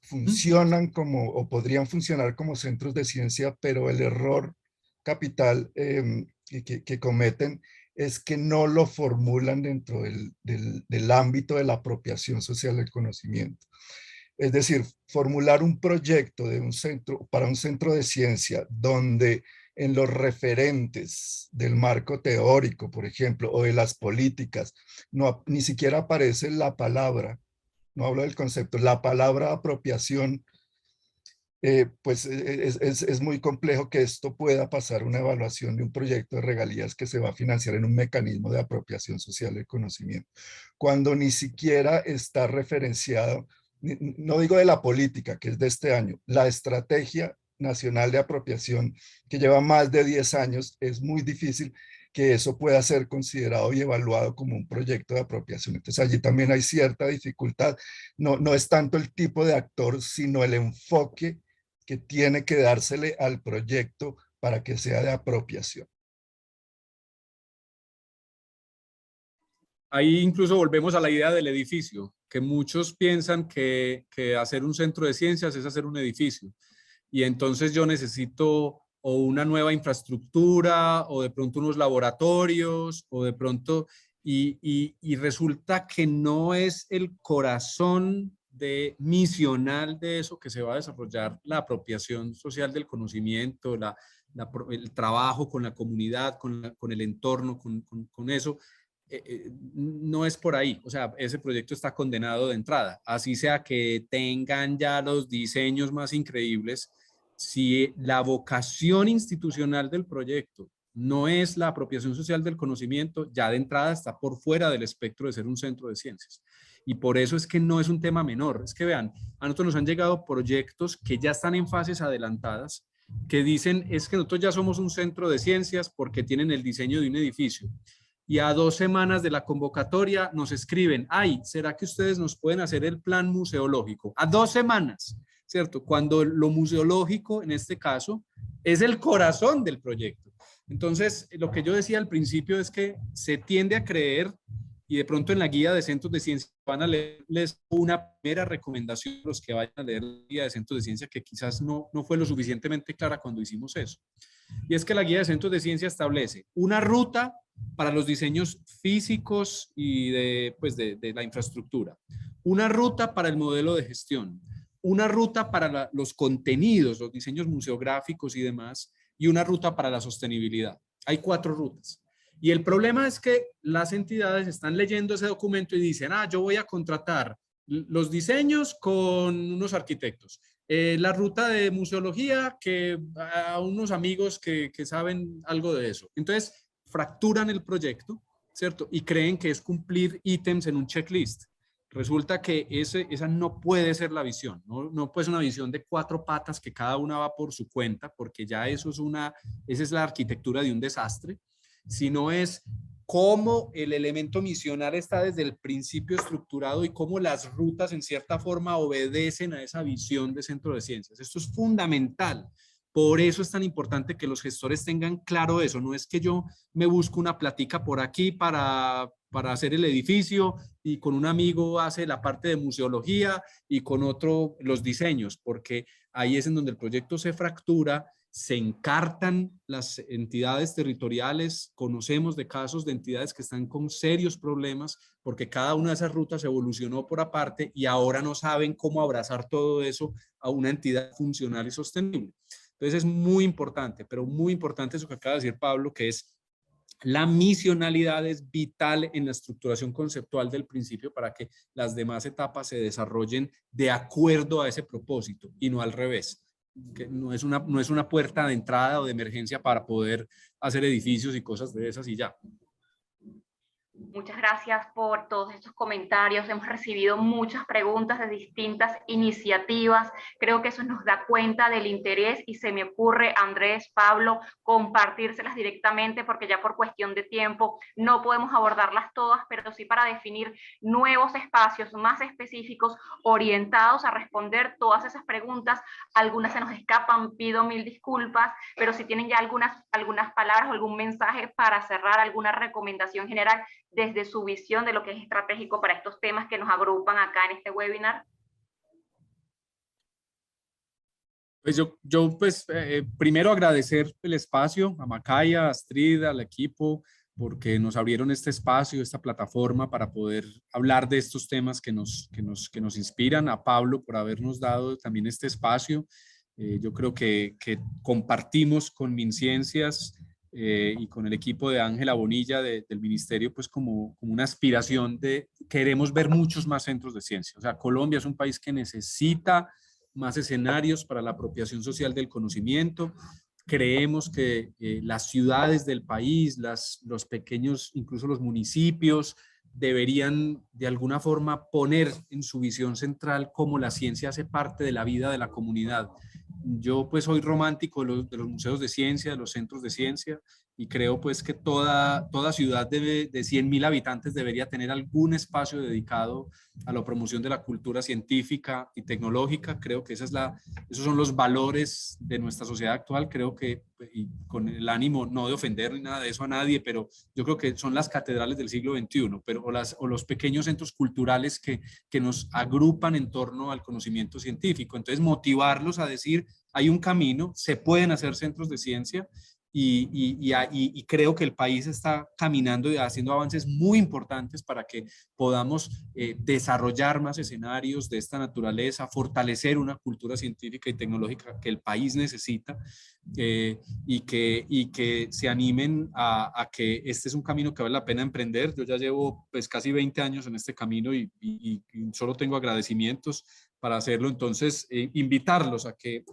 funcionan como o podrían funcionar como centros de ciencia, pero el error capital que cometen es que no lo formulan dentro del ámbito de la apropiación social del conocimiento. Es decir, formular un proyecto de un centro, para un centro de ciencia donde en los referentes del marco teórico, por ejemplo, o de las políticas, ni siquiera aparece la palabra, no hablo del concepto, la palabra apropiación, pues es muy complejo que esto pueda pasar una evaluación de un proyecto de regalías que se va a financiar en un mecanismo de apropiación social del conocimiento, cuando ni siquiera está referenciado, no digo de la política, que es de este año, la estrategia nacional de apropiación que lleva más de 10 años, es muy difícil que eso pueda ser considerado y evaluado como un proyecto de apropiación. Entonces allí también hay cierta dificultad. No es tanto el tipo de actor, sino el enfoque que tiene que dársele al proyecto para que sea de apropiación. Ahí incluso volvemos a la idea del edificio, que muchos piensan que hacer un centro de ciencias es hacer un edificio. Y entonces yo necesito o una nueva infraestructura o de pronto unos laboratorios o de pronto, y resulta que no es el corazón misional de eso que se va a desarrollar la apropiación social del conocimiento, el trabajo con la comunidad, con el entorno, con eso. No es por ahí, o sea, ese proyecto está condenado de entrada, así sea que tengan ya los diseños más increíbles, si la vocación institucional del proyecto no es la apropiación social del conocimiento, ya de entrada está por fuera del espectro de ser un centro de ciencias. Y por eso es que no es un tema menor, es que vean, a nosotros nos han llegado proyectos que ya están en fases adelantadas, que dicen es que nosotros ya somos un centro de ciencias porque tienen el diseño de un edificio. Y a 2 semanas de la convocatoria nos escriben, ay, ¿será que ustedes nos pueden hacer el plan museológico? A 2 semanas, ¿cierto? Cuando lo museológico, en este caso, es el corazón del proyecto. Entonces, lo que yo decía al principio es que se tiende a creer, y de pronto en la guía de centros de ciencia van a leerles una primera recomendación a los que vayan a leer la guía de centros de ciencia, que quizás no fue lo suficientemente clara cuando hicimos eso. Y es que la guía de centros de ciencia establece una ruta para los diseños físicos y de la infraestructura, una ruta para el modelo de gestión, una ruta para los contenidos, los diseños museográficos y demás, y una ruta para la sostenibilidad. Hay 4 rutas. Y el problema es que las entidades están leyendo ese documento y dicen, yo voy a contratar los diseños con unos arquitectos, la ruta de museología que a unos amigos que saben algo de eso. Entonces, fracturan el proyecto, ¿cierto? Y creen que es cumplir ítems en un checklist. Resulta que esa no puede ser la visión, no puede ser una visión de 4 patas que cada una va por su cuenta, porque ya esa es la arquitectura de un desastre, sino es cómo el elemento misional está desde el principio estructurado y cómo las rutas en cierta forma obedecen a esa visión de centro de ciencias. Esto es fundamental. Por eso es tan importante que los gestores tengan claro eso. No es que yo me busco una platica por aquí para hacer el edificio y con un amigo hace la parte de museología y con otro los diseños, porque ahí es en donde el proyecto se fractura, se encartan las entidades territoriales. Conocemos de casos de entidades que están con serios problemas porque cada una de esas rutas evolucionó por aparte y ahora no saben cómo abrazar todo eso a una entidad funcional y sostenible. Entonces es muy importante, pero muy importante eso que acaba de decir Pablo, que es la misionalidad es vital en la estructuración conceptual del principio para que las demás etapas se desarrollen de acuerdo a ese propósito y no al revés. que no es una puerta de entrada o de emergencia para poder hacer edificios y cosas de esas y ya. Muchas gracias por todos estos comentarios. Hemos recibido muchas preguntas de distintas iniciativas. Creo que eso nos da cuenta del interés y se me ocurre, Andrés, Pablo, compartírselas directamente porque ya por cuestión de tiempo no podemos abordarlas todas, pero sí para definir nuevos espacios más específicos orientados a responder todas esas preguntas. Algunas se nos escapan, pido mil disculpas, pero si tienen ya algunas palabras o algún mensaje para cerrar, alguna recomendación general desde su visión de lo que es estratégico para estos temas que nos agrupan acá en este webinar. Pues yo primero agradecer el espacio a Macaya, a Astrid, al equipo, porque nos abrieron este espacio, esta plataforma para poder hablar de estos temas que nos inspiran, a Pablo por habernos dado también este espacio. Yo creo que compartimos con MinCiencias y con el equipo de Ángela Bonilla del Ministerio, pues como una aspiración de queremos ver muchos más centros de ciencia. O sea, Colombia es un país que necesita más escenarios para la apropiación social del conocimiento. Creemos que las ciudades del país, los pequeños, incluso los municipios, deberían de alguna forma poner en su visión central cómo la ciencia hace parte de la vida de la comunidad. Yo pues soy romántico de los museos de ciencia, de los centros de ciencia, y creo pues que toda ciudad de 100.000 habitantes debería tener algún espacio dedicado a la promoción de la cultura científica y tecnológica. Creo que esos son los valores de nuestra sociedad actual. Creo que, y con el ánimo no de ofender ni nada de eso a nadie, pero yo creo que son las catedrales del siglo XXI, o los pequeños centros culturales que nos agrupan en torno al conocimiento científico. Entonces, motivarlos a decir, hay un camino, se pueden hacer centros de ciencia, y creo que el país está caminando y haciendo avances muy importantes para que podamos desarrollar más escenarios de esta naturaleza, fortalecer una cultura científica y tecnológica que el país necesita, y que se animen a que este es un camino que vale la pena emprender. Yo ya llevo pues casi 20 años en este camino y solo tengo agradecimientos para hacerlo. Entonces, invitarlos a que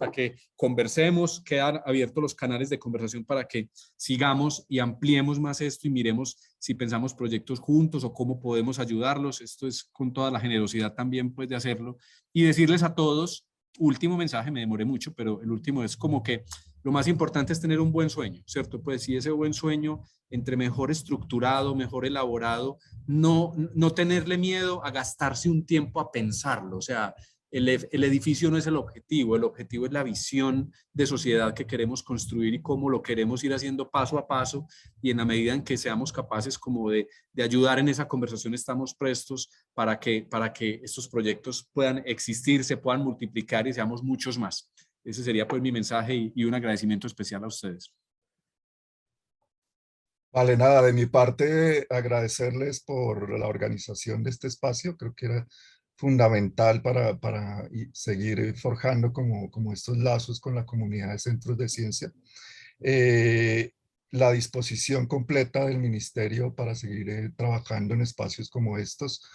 conversemos, quedan abiertos los canales de conversación para que sigamos y ampliemos más esto y miremos si pensamos proyectos juntos o cómo podemos ayudarlos. Esto es con toda la generosidad también pues de hacerlo, y decirles a todos, último mensaje, me demoré mucho, pero el último es como que lo más importante es tener un buen sueño, ¿cierto? Pues si ese buen sueño, entre mejor estructurado, mejor elaborado, no tenerle miedo a gastarse un tiempo a pensarlo. O sea, el edificio no es el objetivo es la visión de sociedad que queremos construir y cómo lo queremos ir haciendo paso a paso, y en la medida en que seamos capaces como de ayudar en esa conversación, estamos prestos para que estos proyectos puedan existir, se puedan multiplicar y seamos muchos más. Ese sería pues mi mensaje y un agradecimiento especial a ustedes. Vale, nada, de mi parte agradecerles por la organización de este espacio. Creo que era fundamental para seguir forjando como estos lazos con la comunidad de centros de ciencia. La disposición completa del ministerio para seguir trabajando en espacios como estos,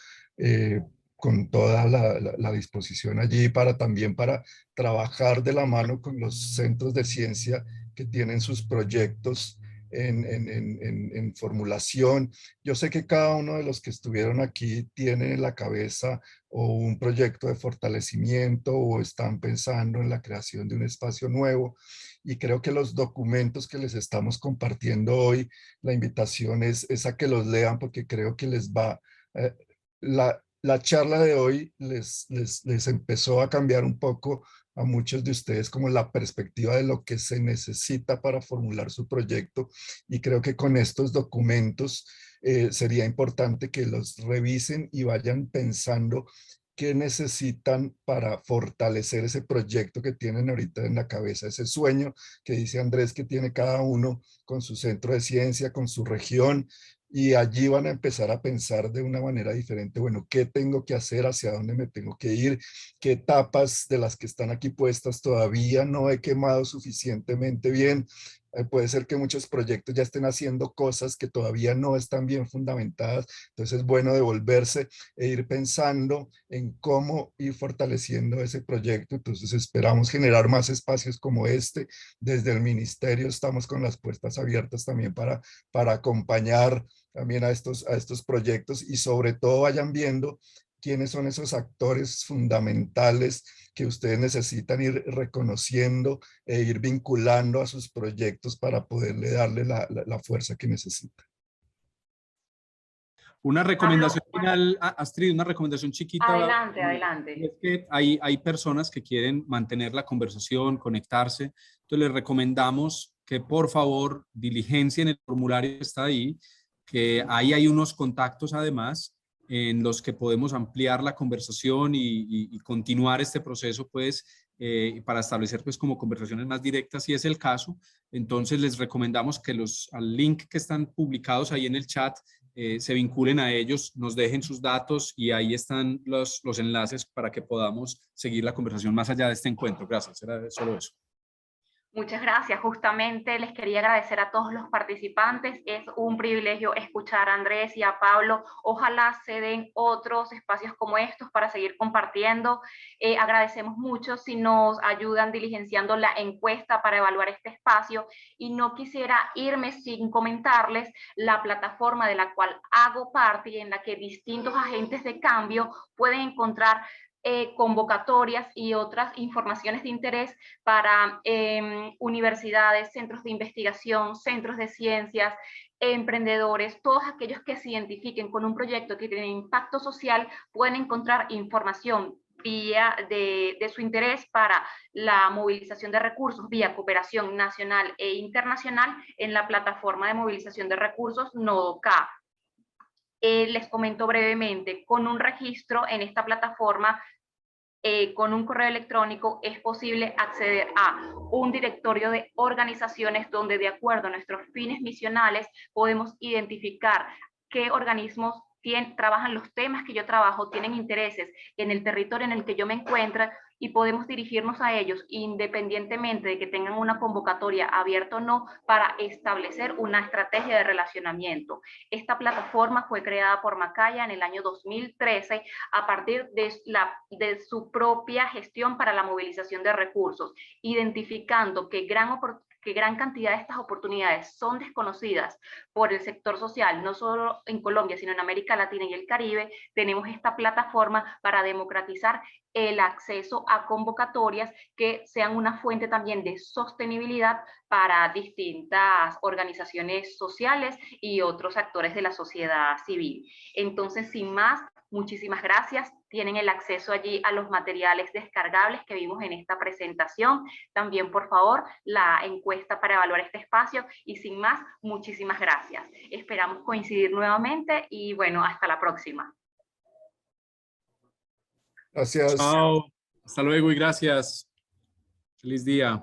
con toda la disposición allí también para trabajar de la mano con los centros de ciencia que tienen sus proyectos en formulación. Yo sé que cada uno de los que estuvieron aquí tiene en la cabeza o un proyecto de fortalecimiento o están pensando en la creación de un espacio nuevo, y creo que los documentos que les estamos compartiendo hoy, la invitación es a que los lean, porque creo que les va, la charla de hoy les empezó a cambiar un poco a muchos de ustedes como la perspectiva de lo que se necesita para formular su proyecto, y creo que con estos documentos sería importante que los revisen y vayan pensando qué necesitan para fortalecer ese proyecto que tienen ahorita en la cabeza, ese sueño que dice Andrés que tiene cada uno con su centro de ciencia, con su región, y allí van a empezar a pensar de una manera diferente, bueno, ¿qué tengo que hacer? ¿Hacia dónde me tengo que ir? ¿Qué etapas de las que están aquí puestas todavía no he quemado suficientemente bien? puede ser que muchos proyectos ya estén haciendo cosas que todavía no están bien fundamentadas, entonces es bueno devolverse e ir pensando en cómo ir fortaleciendo ese proyecto. Entonces esperamos generar más espacios como este. Desde el ministerio estamos con las puertas abiertas también para acompañar también a estos proyectos, y sobre todo vayan viendo quiénes son esos actores fundamentales que ustedes necesitan ir reconociendo e ir vinculando a sus proyectos para poderle darle la fuerza que necesitan. Una recomendación final, Astrid, una recomendación chiquita. Adelante, adelante. Es que hay personas que quieren mantener la conversación, conectarse. Entonces les recomendamos que por favor diligencien el formulario que está ahí, que ahí hay unos contactos además en los que podemos ampliar la conversación y continuar este proceso, pues, para establecer pues como conversaciones más directas, si es el caso. Entonces les recomendamos que al link que están publicados ahí en el chat, se vinculen a ellos, nos dejen sus datos y ahí están los enlaces para que podamos seguir la conversación más allá de este encuentro. Gracias, era solo eso. Muchas gracias. Justamente les quería agradecer a todos los participantes. Es un privilegio escuchar a Andrés y a Pablo. Ojalá se den otros espacios como estos para seguir compartiendo. Agradecemos mucho si nos ayudan diligenciando la encuesta para evaluar este espacio, y no quisiera irme sin comentarles la plataforma de la cual hago parte y en la que distintos agentes de cambio pueden encontrar convocatorias y otras informaciones de interés para universidades, centros de investigación, centros de ciencias, emprendedores. Todos aquellos que se identifiquen con un proyecto que tiene impacto social pueden encontrar información de su interés para la movilización de recursos vía cooperación nacional e internacional en la plataforma de movilización de recursos NodoK. Les comento brevemente, con un registro en esta plataforma, con un correo electrónico, es posible acceder a un directorio de organizaciones donde, de acuerdo a nuestros fines misionales, podemos identificar qué organismos trabajan los temas que yo trabajo, tienen intereses en el territorio en el que yo me encuentro, y podemos dirigirnos a ellos independientemente de que tengan una convocatoria abierta o no, para establecer una estrategia de relacionamiento. Esta plataforma fue creada por Macaya en el año 2013 a partir de su propia gestión para la movilización de recursos, identificando que gran cantidad de estas oportunidades son desconocidas por el sector social, no solo en Colombia, sino en América Latina y el Caribe. Tenemos esta plataforma para democratizar el acceso a convocatorias que sean una fuente también de sostenibilidad para distintas organizaciones sociales y otros actores de la sociedad civil. Entonces, sin más, muchísimas gracias. Tienen el acceso allí a los materiales descargables que vimos en esta presentación. También, por favor, la encuesta para evaluar este espacio. Y sin más, muchísimas gracias. Esperamos coincidir nuevamente y bueno, hasta la próxima. Gracias. Chao. Hasta luego y gracias. Feliz día.